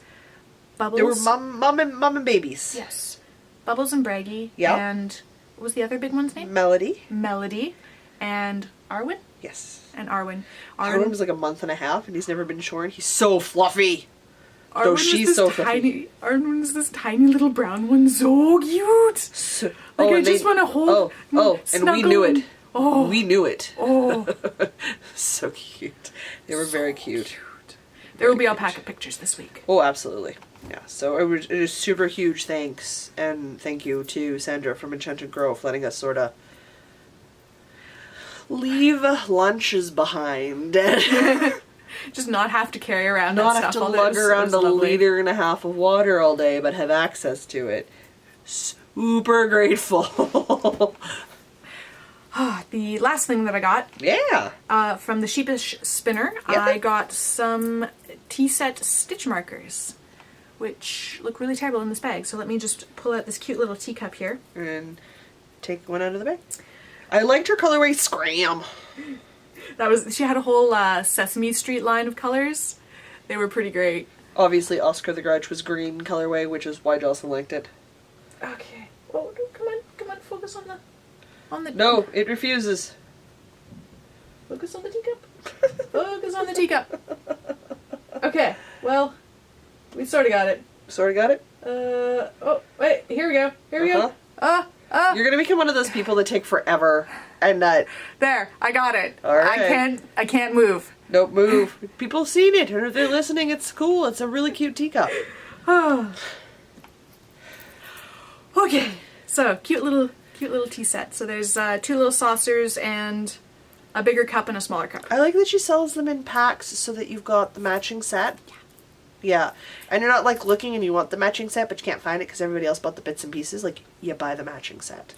Speaker 2: Bubbles.
Speaker 1: There were mom and babies.
Speaker 2: Yes. Bubbles and Braggy.
Speaker 1: Yeah.
Speaker 2: And what was the other big one's name?
Speaker 1: Melody.
Speaker 2: Melody. And Arwen?
Speaker 1: Yes.
Speaker 2: And Arwen.
Speaker 1: Arwen was like a month and a half and he's never been shorn. He's so fluffy.
Speaker 2: Arwen
Speaker 1: she's so fluffy.
Speaker 2: Arwen was this tiny little brown one. So cute. I just want to hold.
Speaker 1: And we knew it.
Speaker 2: Oh.
Speaker 1: We knew it.
Speaker 2: Oh.
Speaker 1: So cute. They were very cute.
Speaker 2: There will be alpaca pictures this week.
Speaker 1: Oh, absolutely. Yeah, so it is super huge thanks and thank you to Sandra from Enchanted Grove letting us sort of leave lunches behind.
Speaker 2: Just not have to carry around
Speaker 1: not
Speaker 2: that
Speaker 1: have
Speaker 2: stuff.
Speaker 1: to lug around a liter and a half of water all day, but have access to it. Super grateful.
Speaker 2: The last thing that I got,
Speaker 1: yeah,
Speaker 2: from the Sheepish Spinner,
Speaker 1: Yep.
Speaker 2: I got some tea set stitch markers, which look really terrible in this bag. So let me just pull out this cute little teacup here.
Speaker 1: And take one out of the bag. I liked her colorway Scram.
Speaker 2: She had a whole Sesame Street line of colors. They were pretty great.
Speaker 1: Obviously, Oscar the Grouch was green colorway, which is why Jocelyn liked it.
Speaker 2: Okay. Oh, come on, focus on the... On the
Speaker 1: No, it refuses.
Speaker 2: Focus on the teacup. Focus on the teacup. Okay, well, we sort of got it.
Speaker 1: Sort of got it?
Speaker 2: Oh, wait, here we go. Here we go.
Speaker 1: You're gonna become one of those people that take forever and that...
Speaker 2: There, I got it.
Speaker 1: All right.
Speaker 2: I can't move.
Speaker 1: Don't move. People have seen it, and if they're listening, it's cool. It's a really cute teacup.
Speaker 2: Okay, so cute little tea set. So there's 2 little saucers and a bigger cup and a smaller cup.
Speaker 1: I like that she sells them in packs so that you've got the matching set. Yeah. And you're not like looking and you want the matching set, but you can't find it because everybody else bought the bits and pieces. Like, you buy the matching set.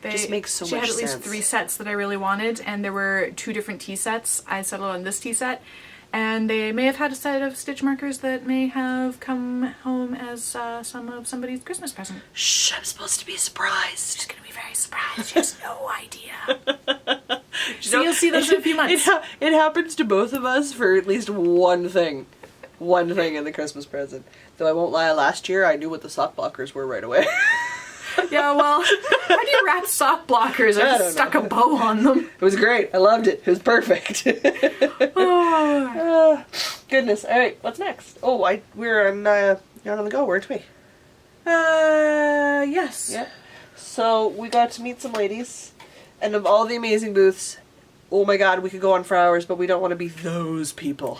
Speaker 1: It just makes so much sense.
Speaker 2: She had at least 3 sets that I really wanted, and there were 2 different tea sets. I settled on this tea set, and they may have had a set of stitch markers that may have come home as some of somebody's Christmas present.
Speaker 1: Shh, I'm supposed to be surprised.
Speaker 2: She's gonna be very surprised. She has no idea. So you'll see those in a few months.
Speaker 1: It happens to both of us for at least one thing. One thing in the Christmas present. Though I won't lie, last year I knew what the sock blockers were right away.
Speaker 2: Yeah, well, how do you wrap sock blockers? I just stuck a bow on them.
Speaker 1: It was great. I loved it. It was perfect. Goodness. All right, what's next? Oh, we're on the go, weren't we?
Speaker 2: Yes.
Speaker 1: Yeah. So we got to meet some ladies, and of all the amazing booths, oh my god, we could go on for hours, but we don't want to be those people.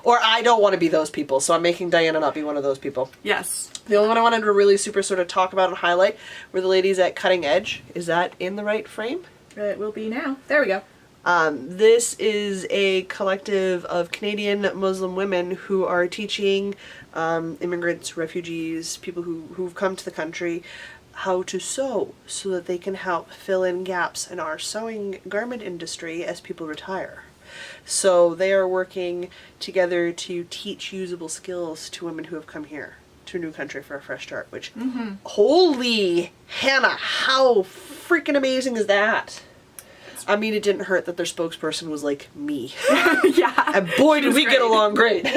Speaker 1: Or I don't want to be those people, so I'm making Diana not be one of those people.
Speaker 2: Yes.
Speaker 1: The only one I wanted to really super sort of talk about and highlight were the ladies at Cutting Edge. Is that in the right frame?
Speaker 2: It will be now. There we go.
Speaker 1: This is a collective of Canadian Muslim women who are teaching immigrants, refugees, people who've come to the country how to sew so that they can help fill in gaps in our sewing garment industry as people retire. So they are working together to teach usable skills to women who have come here to a new country for a fresh start, which, holy Hannah, how freaking amazing is that? I mean, it didn't hurt that their spokesperson was like me.
Speaker 2: Yeah.
Speaker 1: And boy, did we get along great.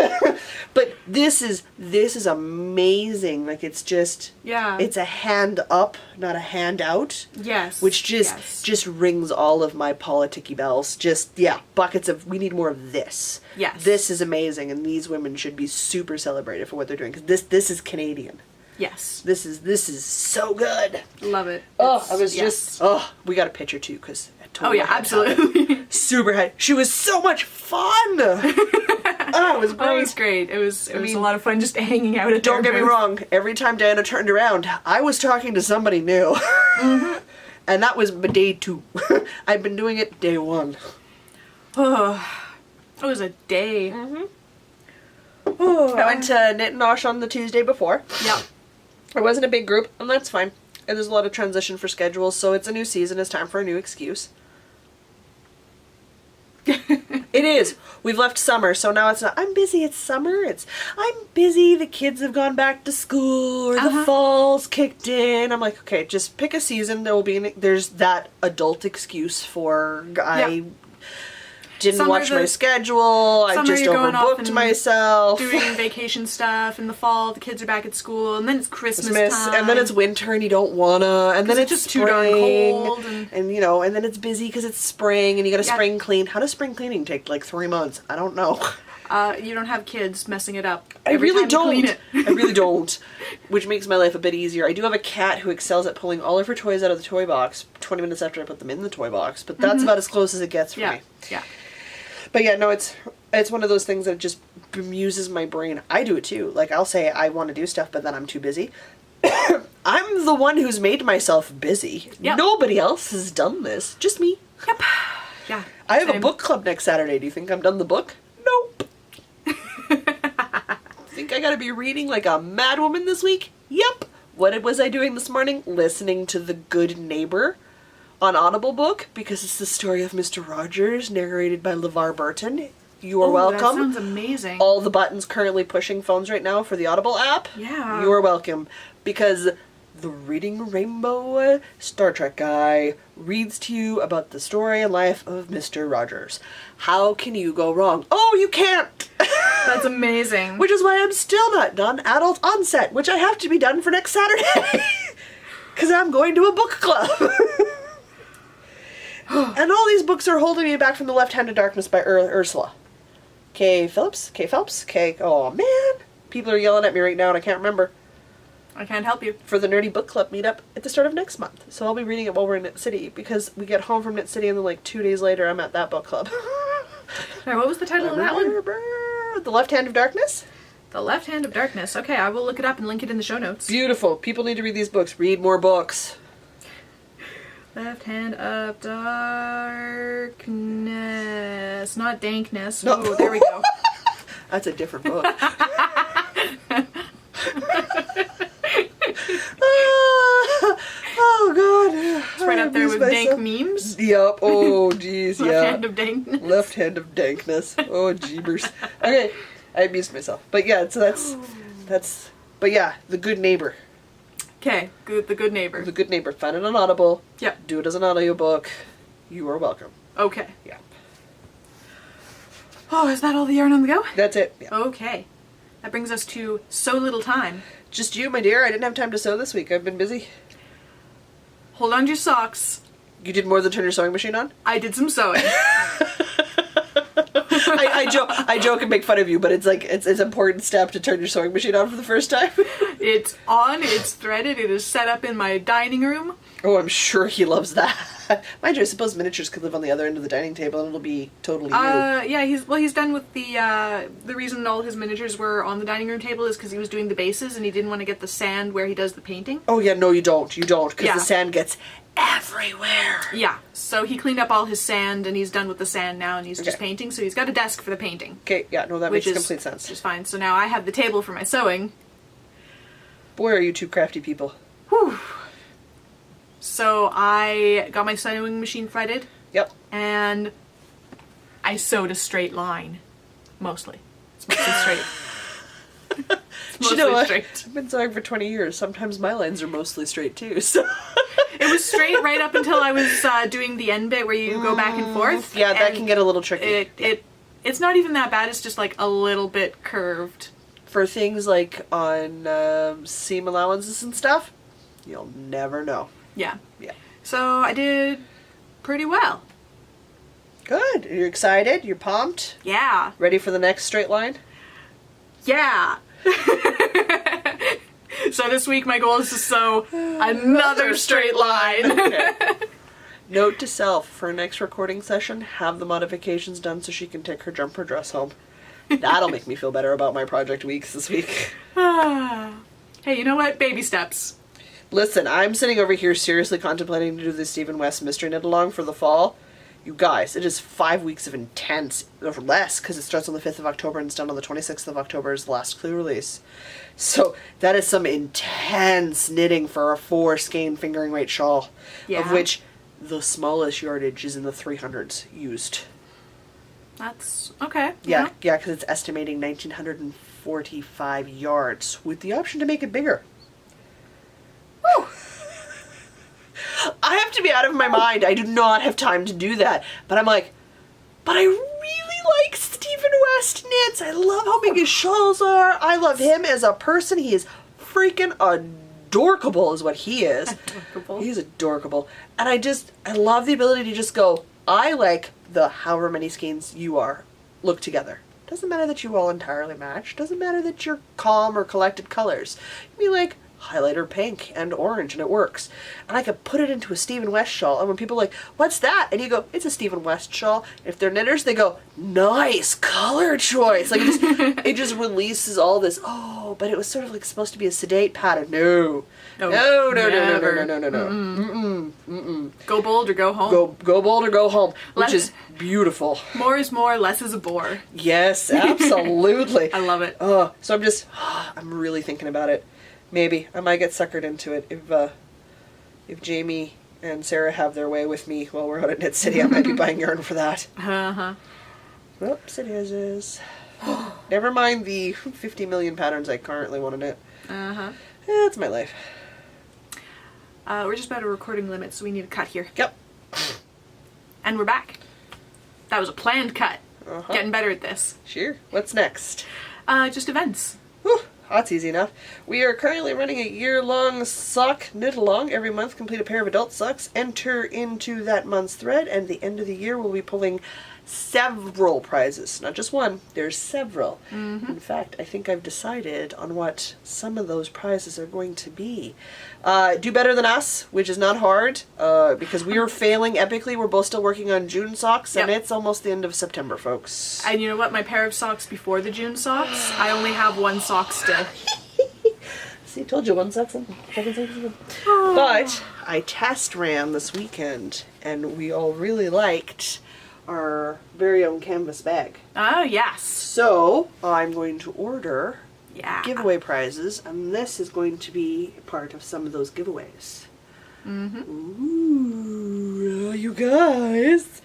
Speaker 1: But this is amazing. Like, it's just, it's a hand up, not a hand out.
Speaker 2: Yes.
Speaker 1: Which just rings all of my politicky bells. Just, buckets of, we need more of this.
Speaker 2: Yes.
Speaker 1: This is amazing, and these women should be super celebrated for what they're doing, because this is Canadian.
Speaker 2: Yes.
Speaker 1: This is so good.
Speaker 2: Love it.
Speaker 1: We got a picture too, because
Speaker 2: absolutely.
Speaker 1: Super high. She was so much fun. It was great.
Speaker 2: It was great. It was a lot of fun just hanging out at
Speaker 1: Don't get me wrong. Every time Diana turned around, I was talking to somebody new. And that was day 2. I've been doing it day 1.
Speaker 2: It was a day.
Speaker 1: I went to Knit and Nosh on the Tuesday before.
Speaker 2: Yeah.
Speaker 1: It wasn't a big group, and that's fine. And there's a lot of transition for schedules, so it's a new season. It's time for a new excuse. It is. We've left summer, so now it's not, I'm busy, it's summer. It's, I'm busy, the kids have gone back to school, or the fall's kicked in. I'm like, okay, just pick a season. There's that adult excuse for, I didn't watch my schedule, I just overbooked myself.
Speaker 2: Doing vacation stuff in the fall, the kids are back at school, and then it's Christmas time.
Speaker 1: And then it's winter and you don't wanna, and then it's
Speaker 2: just
Speaker 1: spring,
Speaker 2: too darn cold.
Speaker 1: And and then it's busy because it's spring and you gotta spring clean. How does spring cleaning take like 3 months? I don't know.
Speaker 2: You don't have kids messing it up.
Speaker 1: I really don't. Which makes my life a bit easier. I do have a cat who excels at pulling all of her toys out of the toy box 20 minutes after I put them in the toy box, but that's about as close as it gets for me.
Speaker 2: Yeah.
Speaker 1: But yeah, no, it's one of those things that just bemuses my brain. I do it too. Like, I'll say I want to do stuff, but then I'm too busy. I'm the one who's made myself busy. Yep. Nobody else has done this. Just me.
Speaker 2: Yep. Yeah.
Speaker 1: I have a book club next Saturday. Do you think I'm done the book? Nope. Think I gotta be reading like a madwoman this week? Yep. What was I doing this morning? Listening to The Good Neighbor on Audible book, because it's the story of Mr. Rogers, narrated by LeVar Burton. You are welcome.
Speaker 2: That sounds amazing.
Speaker 1: All the buttons currently pushing phones right now for the Audible app.
Speaker 2: Yeah.
Speaker 1: You are welcome. Because the Reading Rainbow Star Trek guy reads to you about the story and life of Mr. Rogers. How can you go wrong? Oh, you can't!
Speaker 2: That's amazing.
Speaker 1: Which is why I'm still not done Adult Onset, which I have to be done for next Saturday. Because I'm going to a book club. And all these books are holding me back from The Left Hand of Darkness by Ursula. K. Phelps? Oh, man. People are yelling at me right now and I can't remember.
Speaker 2: I can't help you.
Speaker 1: For the Nerdy Book Club meetup at the start of next month. So I'll be reading it while we're in Knit City, because we get home from Knit City and then like 2 days later I'm at that book club.
Speaker 2: Sorry, what was the title of that one?
Speaker 1: The Left Hand of Darkness?
Speaker 2: The Left Hand of Darkness. Okay, I will look it up and link it in the show notes.
Speaker 1: Beautiful. People need to read these books. Read more books.
Speaker 2: Left Hand of Darkness. Not Dankness.
Speaker 1: No.
Speaker 2: Ooh, there we go.
Speaker 1: That's a different book. Oh god.
Speaker 2: It's right up there with dank memes.
Speaker 1: Yep. Oh jeez, yeah.
Speaker 2: Left Hand of Dankness.
Speaker 1: Left Hand of Dankness. Oh jeebers. Okay, I amused myself. But yeah, so that's but yeah, The Good Neighbor.
Speaker 2: Okay, The Good Neighbor.
Speaker 1: The Good Neighbor. Found it on Audible.
Speaker 2: Yep.
Speaker 1: Do it as an audiobook. You are welcome.
Speaker 2: Okay.
Speaker 1: Yeah.
Speaker 2: Oh, is that all the yarn on the go?
Speaker 1: That's it. Yeah.
Speaker 2: Okay. That brings us to So Little Time.
Speaker 1: Just you, my dear. I didn't have time to sew this week. I've been busy.
Speaker 2: Hold on to your socks.
Speaker 1: You did more than turn your sewing machine on?
Speaker 2: I did some sewing.
Speaker 1: I joke and make fun of you, but it's like it's an important step to turn your sewing machine on for the first time.
Speaker 2: It's on, it's threaded, it is set up in my dining room.
Speaker 1: Oh, I'm sure he loves that. Mind you, I suppose miniatures could live on the other end of the dining table and it'll be totally new.
Speaker 2: Yeah, he's done with the reason all his miniatures were on the dining room table is because he was doing the bases and he didn't want to get the sand where he does the painting.
Speaker 1: Oh yeah, no you don't, because
Speaker 2: Yeah.
Speaker 1: the sand gets everywhere.
Speaker 2: Yeah, so he cleaned up all his sand and he's done with the sand now and he's just painting, so he's got a desk for the painting.
Speaker 1: Okay, yeah, no, that makes complete sense.
Speaker 2: Which is fine. So now I have the table for my sewing.
Speaker 1: Boy, are you two crafty people.
Speaker 2: Whew. So I got my sewing machine threaded.
Speaker 1: Yep.
Speaker 2: And I sewed a straight line. Mostly. It's mostly straight. It's mostly
Speaker 1: You know what?
Speaker 2: straight.
Speaker 1: I've been sewing for 20 years. Sometimes my lines are mostly straight too, so...
Speaker 2: It was straight right up until I was doing the end bit where you go back and forth.
Speaker 1: Yeah, that
Speaker 2: and
Speaker 1: can get a little tricky.
Speaker 2: It's not even that bad, it's just like a little bit curved.
Speaker 1: For things like on seam allowances and stuff, you'll never know.
Speaker 2: Yeah.
Speaker 1: Yeah.
Speaker 2: So I did pretty well.
Speaker 1: Good. You're excited? You're pumped?
Speaker 2: Yeah.
Speaker 1: Ready for the next straight line?
Speaker 2: Yeah. So this week my goal is to sew another straight line.
Speaker 1: Okay. Note to self, for next recording session, have the modifications done so she can take her jumper dress home. That'll make me feel better about my project weeks this week.
Speaker 2: Hey, you know what? Baby steps.
Speaker 1: Listen, I'm sitting over here seriously contemplating to do the Stephen West Mystery Knit Along for the fall. You guys, it is 5 weeks of intense, or less, because it starts on the 5th of October and it's done on the 26th of October is the last clue release. So that is some intense knitting for a 4 skein fingering weight shawl, of which the smallest yardage is in the 300s used.
Speaker 2: That's okay.
Speaker 1: Yeah, because it's estimating 1,945 yards with the option to make it bigger. Woo! I have to be out of my mind. I do not have time to do that. But I'm like, but I really like Stephen West knits. I love how big his shawls are. I love him as a person. He is freaking adorkable is what he is.
Speaker 2: Adorkable.
Speaker 1: He's adorkable. And I love the ability to just go, I like the however many skeins you are, look together. Doesn't matter that you all entirely match. Doesn't matter that you're calm or collected colors. You be like, highlighter pink and orange and it works. And I could put it into a Stephen West shawl and when people are like, what's that? And you go, it's a Stephen West shawl. If they're knitters, they go, nice color choice. Like it just releases all this, oh, but it was sort of like supposed to be a sedate pattern. No. No.
Speaker 2: Go bold or go home.
Speaker 1: Go bold or go home, which is beautiful.
Speaker 2: More is more, less is a bore.
Speaker 1: Yes, absolutely.
Speaker 2: I love it.
Speaker 1: So I'm really thinking about it. Maybe I might get suckered into it if Jamie and Sarah have their way with me while we're out at Knit City. I might be buying yarn for that. Whoops, it is. Never mind the 50 million patterns I currently want to knit. That's my life.
Speaker 2: We're just about a recording limit, so we need a cut here.
Speaker 1: Yep.
Speaker 2: And we're back. That was a planned cut. Getting better at this.
Speaker 1: Sure. What's next?
Speaker 2: Just events.
Speaker 1: Whew. That's easy enough. We are currently running a year-long sock knit-along. Every month, complete a pair of adult socks, enter into that month's thread, and at the end of the year, we'll be pulling several prizes. Not just one, there's several. In fact, I think I've decided on what some of those prizes are going to be. Do better than us, which is not hard, because we are failing epically. We're both still working on June socks, and it's almost the end of September, folks.
Speaker 2: And you know what? My pair of socks before the June socks, I only have one sock still.
Speaker 1: See, I told you one sock's in. But I test ran this weekend, and we all really liked our very own canvas bag.
Speaker 2: Oh, yes.
Speaker 1: So I'm going to order
Speaker 2: Yeah.
Speaker 1: giveaway prizes, and this is going to be part of some of those giveaways. Ooh, you guys.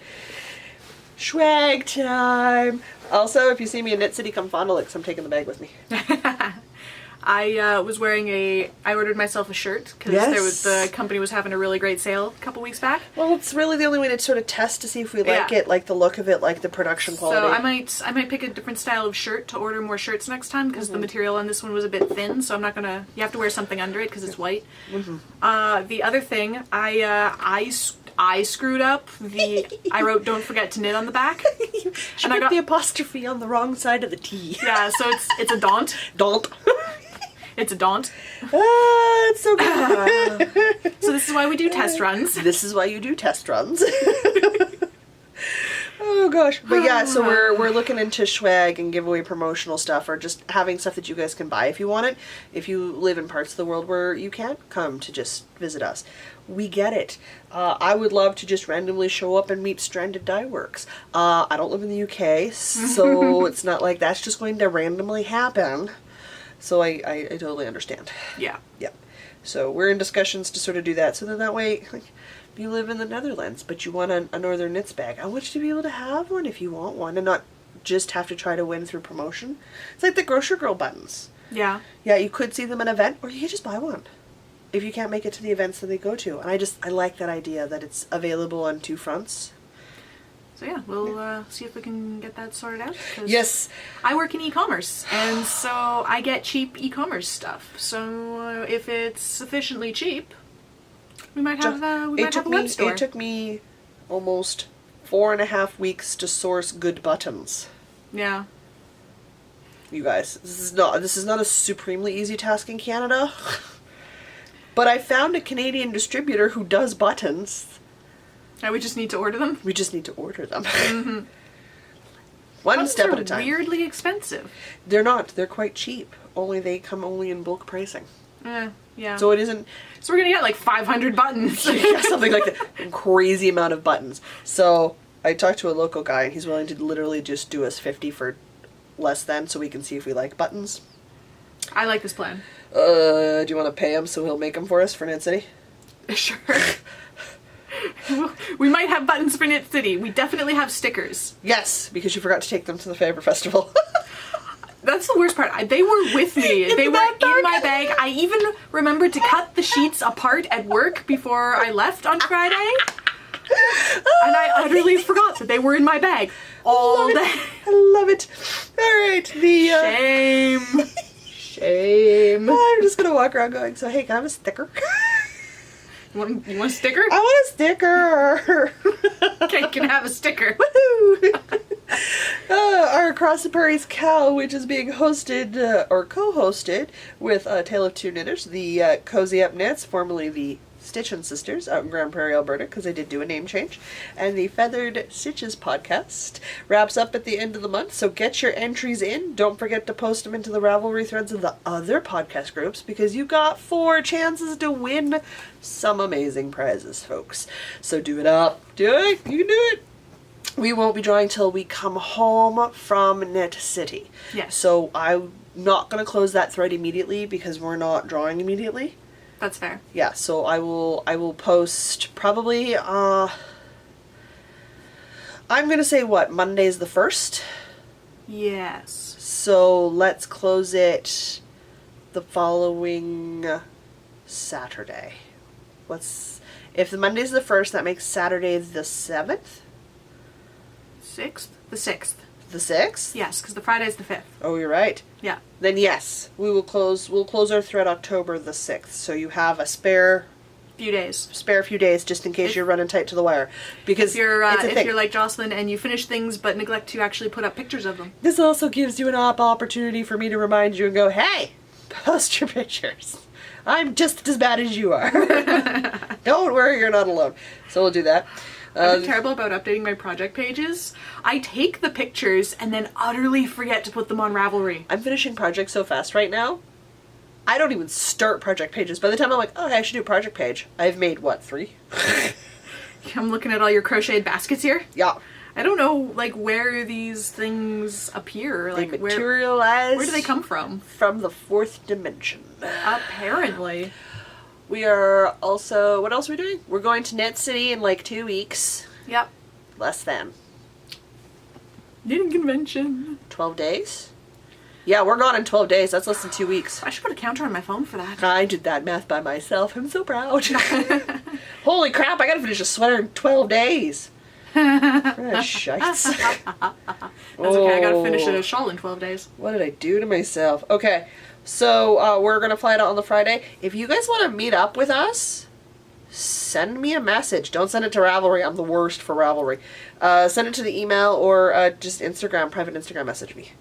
Speaker 1: Swag time. Also, if you see me in Knit City, come fondle it, 'cause I'm taking the bag with me.
Speaker 2: I was wearing I ordered myself a shirt because the company was having a really great sale a couple weeks back.
Speaker 1: Well, it's really the only way to sort of test to see if we like it, like the look of it, like the production quality.
Speaker 2: So I might pick a different style of shirt to order more shirts next time because the material on this one was a bit thin. So I'm not gonna. You have to wear something under it because it's white. The other thing, I screwed up. I wrote "Don't forget to knit" on the back.
Speaker 1: She put the apostrophe on the wrong side of the T.
Speaker 2: Yeah, so it's a daunt.
Speaker 1: Daunt.
Speaker 2: It's a daunt.
Speaker 1: It's so good.
Speaker 2: So this is why we do test runs.
Speaker 1: This is why you do test runs. Oh gosh. But yeah, so we're looking into swag and giveaway promotional stuff, or just having stuff that you guys can buy if you want it. If you live in parts of the world where you can't come to just visit us, we get it. I would love to just randomly show up and meet Stranded Dye Works. I don't live in the UK, so it's not like that's just going to randomly happen. So I totally understand.
Speaker 2: Yeah.
Speaker 1: Yeah. So we're in discussions to sort of do that. So then that way, like, if you live in the Netherlands, but you want a Northern Knits bag, I want you to be able to have one if you want one and not just have to try to win through promotion. It's like the Grocery Girl buttons.
Speaker 2: Yeah.
Speaker 1: Yeah, you could see them at an event, or you could just buy one if you can't make it to the events that they go to. And I like that idea that it's available on two fronts.
Speaker 2: So yeah, we'll see if we can get that sorted out. 'Cause
Speaker 1: Yes.
Speaker 2: I work in e-commerce, and so I get cheap e-commerce stuff. So if it's sufficiently cheap, we might have a web store.
Speaker 1: It took me almost 4.5 weeks to source good buttons.
Speaker 2: Yeah.
Speaker 1: You guys, this is not a supremely easy task in Canada. But I found a Canadian distributor who does buttons.
Speaker 2: And we just need to order them?
Speaker 1: We just need to order them. One
Speaker 2: Buttons
Speaker 1: step
Speaker 2: are
Speaker 1: at a time.
Speaker 2: Weirdly expensive.
Speaker 1: They're not. They're quite cheap. They come only in bulk pricing.
Speaker 2: Yeah.
Speaker 1: So it isn't...
Speaker 2: So we're gonna get like 500 buttons.
Speaker 1: Yeah, something like that. A crazy amount of buttons. So I talked to a local guy, and he's willing to literally just do us 50 for less than, so we can see if we like buttons.
Speaker 2: I like this plan.
Speaker 1: Do you want to pay him so he'll make them for us for Knit City?
Speaker 2: Sure. We might have buttons for Knit City. We definitely have stickers.
Speaker 1: Yes, because you forgot to take them to the Faber Festival.
Speaker 2: That's the worst part. They were with me. They were in my bag. I even remembered to cut the sheets apart at work before I left on Friday. And I utterly forgot that they were in my bag all day.
Speaker 1: I love it. All right.
Speaker 2: Shame. Shame.
Speaker 1: I'm just going to walk around going, so hey, can I have a sticker?
Speaker 2: You want a sticker?
Speaker 1: I want a sticker.
Speaker 2: Okay, can I have a sticker?
Speaker 1: Woohoo! Our Across the Prairies Cal, which is being hosted or co-hosted with Tale of Two Knitters, the Cozy Up Knits, formerly the Stitchin' Sisters out in Grand Prairie, Alberta, because they did do a name change, and the Feathered Stitches podcast wraps up at the end of the month, so get your entries in. Don't forget to post them into the Ravelry threads of the other podcast groups, because you got 4 chances to win some amazing prizes, folks. So do it up. Do it. You can do it. We won't be drawing till we come home from Knit City.
Speaker 2: Yes.
Speaker 1: So I'm not going to close that thread immediately, because we're not drawing immediately.
Speaker 2: That's fair.
Speaker 1: Yeah, so I will post probably, I'm gonna say what, Monday's the 1st?
Speaker 2: Yes.
Speaker 1: So let's close it the following Saturday. If the Monday's the 1st, that makes Saturday the 7th?
Speaker 2: 6th? The 6th.
Speaker 1: The 6th?
Speaker 2: Yes, because the Friday's the 5th.
Speaker 1: Oh, you're right.
Speaker 2: Yeah.
Speaker 1: Then yes, we'll close our thread October the 6th. So you have a spare
Speaker 2: Few days.
Speaker 1: few days just in case you're running tight to the wire. Because
Speaker 2: If you're
Speaker 1: it's a
Speaker 2: if
Speaker 1: thing.
Speaker 2: you're like Jocelyn and you finish things but neglect to actually put up pictures of them.
Speaker 1: This also gives you an opportunity for me to remind you and go, hey, post your pictures. I'm just as bad as you are. Don't worry, you're not alone. So we'll do that.
Speaker 2: I've been terrible about updating my project pages. I take the pictures and then utterly forget to put them on Ravelry.
Speaker 1: I'm finishing projects so fast right now. I don't even start project pages. By the time I'm like, okay, I should do a project page, I've made, what, 3?
Speaker 2: I'm looking at all your crocheted baskets here.
Speaker 1: Yeah.
Speaker 2: I don't know, like, where these things appear.
Speaker 1: They
Speaker 2: Like,
Speaker 1: materialize.
Speaker 2: where do they come from?
Speaker 1: From the 4th dimension.
Speaker 2: Apparently.
Speaker 1: We are also, what else are we doing? We're going to Knit City in like 2 weeks.
Speaker 2: Yep.
Speaker 1: Less than.
Speaker 2: Knitting convention.
Speaker 1: 12 days? Yeah, we're gone in 12 days. That's less than 2 weeks.
Speaker 2: I should put a counter on my phone for that.
Speaker 1: I did that math by myself. I'm so proud. Holy crap, I gotta finish a sweater in 12 days. Shites.
Speaker 2: That's okay, I gotta finish a shawl in 12 days.
Speaker 1: What did I do to myself? Okay, so we're gonna fly it out on the Friday. If you guys want to meet up with us, send me a message. Don't send it to Ravelry. I'm the worst for Ravelry. Send it to the email or just Instagram, private Instagram message me.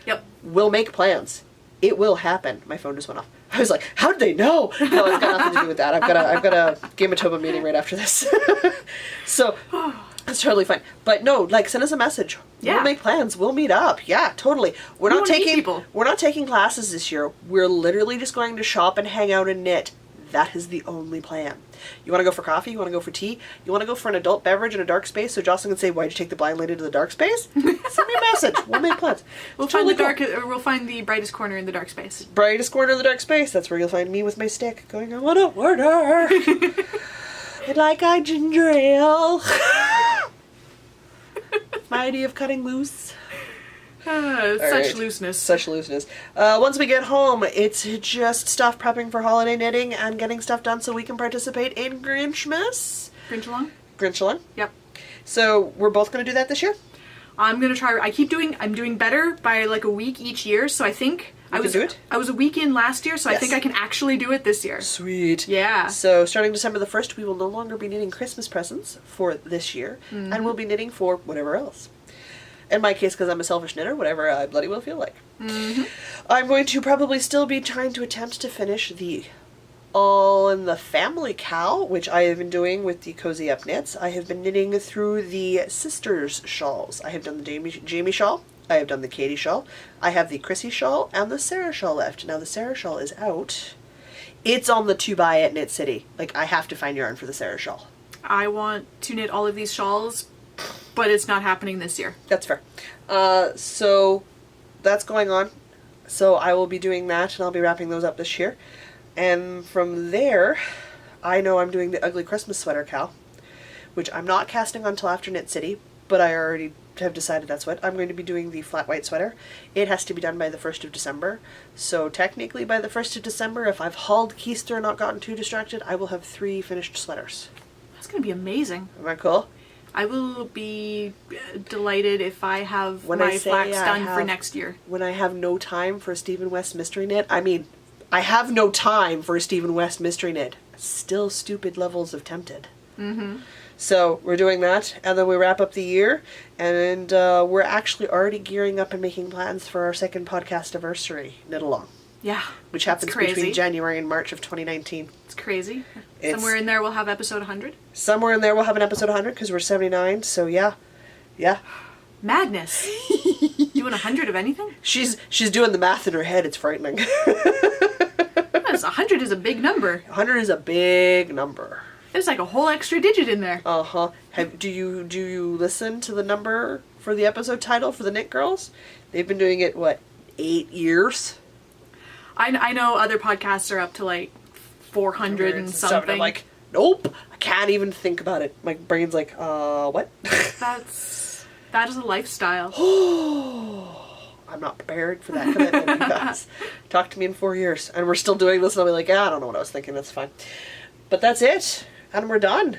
Speaker 2: Yep.
Speaker 1: We'll make plans. It will happen. My phone just went off. I was like, how did they know? No, it's got nothing to do with that. I've got a Game of Toba meeting right after this. So it's totally fine. But no, like, send us a message.
Speaker 2: Yeah.
Speaker 1: We'll make plans. We'll meet up. Yeah, totally. We're not
Speaker 2: wanna meet
Speaker 1: taking
Speaker 2: people.
Speaker 1: we're not taking classes this year. We're literally just going to shop and hang out and knit. That is the only plan. You want to go for coffee? You want to go for tea? You want to go for an adult beverage in a dark space so Jocelyn can say, why'd you take the blind lady to the dark space? Send me a message. We'll make plans.
Speaker 2: We'll
Speaker 1: It's
Speaker 2: find
Speaker 1: totally cool.
Speaker 2: we'll find the brightest corner in the dark space.
Speaker 1: Brightest corner of the dark space. That's where you'll find me with my stick going, I want to order. I'd like a ginger ale. My idea of cutting loose.
Speaker 2: Such
Speaker 1: right.
Speaker 2: looseness.
Speaker 1: Such looseness. Once we get home, it's just stuff prepping for holiday knitting and getting stuff done so we can participate in Grinchmas.
Speaker 2: Grinch along?
Speaker 1: Grinch-a-long.
Speaker 2: Yep.
Speaker 1: So we're both going to do that this year?
Speaker 2: I'm gonna try. I'm doing better by like a week each year. So I think I
Speaker 1: can do it?
Speaker 2: was a week in last year, so I
Speaker 1: Yes.
Speaker 2: think I can actually do it this year.
Speaker 1: Sweet.
Speaker 2: Yeah.
Speaker 1: So starting December the 1st, we will no longer be knitting Christmas presents for this year, and we'll be knitting for whatever else. In my case, because I'm a selfish knitter, whatever I bloody will feel like. I'm going to probably still be trying to attempt to finish the All in the Family cowl, which I have been doing with the Cozy Up Knits. I have been knitting through the sisters' shawls. I have done the Jamie shawl. I have done the Katie shawl. I have the Chrissy shawl and the Sarah shawl left. Now the Sarah shawl is out. It's on the to buy at Knit City. Like, I have to find yarn for the Sarah shawl.
Speaker 2: I want to knit all of these shawls, but it's not happening this year.
Speaker 1: That's fair. So that's going on. So I will be doing that, and I'll be wrapping those up this year. And from there, I know I'm doing the Ugly Christmas Sweater cowl, which I'm not casting until after Knit City, but I already have decided that's what. I'm going to be doing the flat white sweater. It has to be done by the 1st of December. So technically by the 1st of December, if I've hauled keister and not gotten too distracted, I will have 3 finished sweaters.
Speaker 2: That's gonna be amazing.
Speaker 1: Isn't that cool?
Speaker 2: I will be delighted if I have
Speaker 1: When I
Speaker 2: my
Speaker 1: say
Speaker 2: flax
Speaker 1: I
Speaker 2: done for
Speaker 1: have-
Speaker 2: next year.
Speaker 1: When I have no time for a Stephen West mystery knit, I mean, I have no time for a Stephen West mystery knit. Still stupid levels of tempted. So we're doing that, and then we wrap up the year, and we're actually already gearing up and making plans for our second podcast anniversary knit along,
Speaker 2: Yeah.
Speaker 1: which happens
Speaker 2: crazy.
Speaker 1: between January and March of 2019.
Speaker 2: It's crazy.
Speaker 1: It's-
Speaker 2: Somewhere in there we'll have episode 100.
Speaker 1: Somewhere in there we'll have an episode 100 because we're 79. So yeah.
Speaker 2: Madness. Doing 100 of anything?
Speaker 1: She's doing the math in her head. It's frightening.
Speaker 2: Yes, 100 is a big number.
Speaker 1: 100 is a big number.
Speaker 2: There's like a whole extra digit in there.
Speaker 1: Uh-huh. Do you listen to the number for the episode title for the Knit Girls? They've been doing it, what, 8 years?
Speaker 2: I know other podcasts are up to like 400 and something.
Speaker 1: I'm like, nope, I can't even think about it. My brain's like, what?
Speaker 2: That is a lifestyle.
Speaker 1: I'm not prepared for that commitment, you guys. Talk to me in 4 years, and we're still doing this, and I'll be like, I don't know what I was thinking, that's fine. But that's it, and we're done.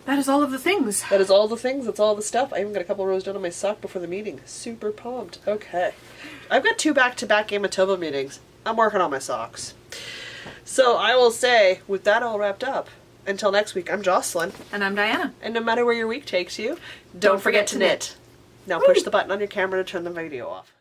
Speaker 2: That is all of the things.
Speaker 1: That is all the things. That's all the stuff. I even got a couple rows done on my sock before the meeting. Super pumped. Okay. I've got 2 back-to-back Manitoba meetings. I'm working on my socks. So I will say, with that all wrapped up, until next week, I'm Jocelyn.
Speaker 2: And I'm Diana.
Speaker 1: And no matter where your week takes you, don't forget to knit. Now push the button on your camera to turn the video off.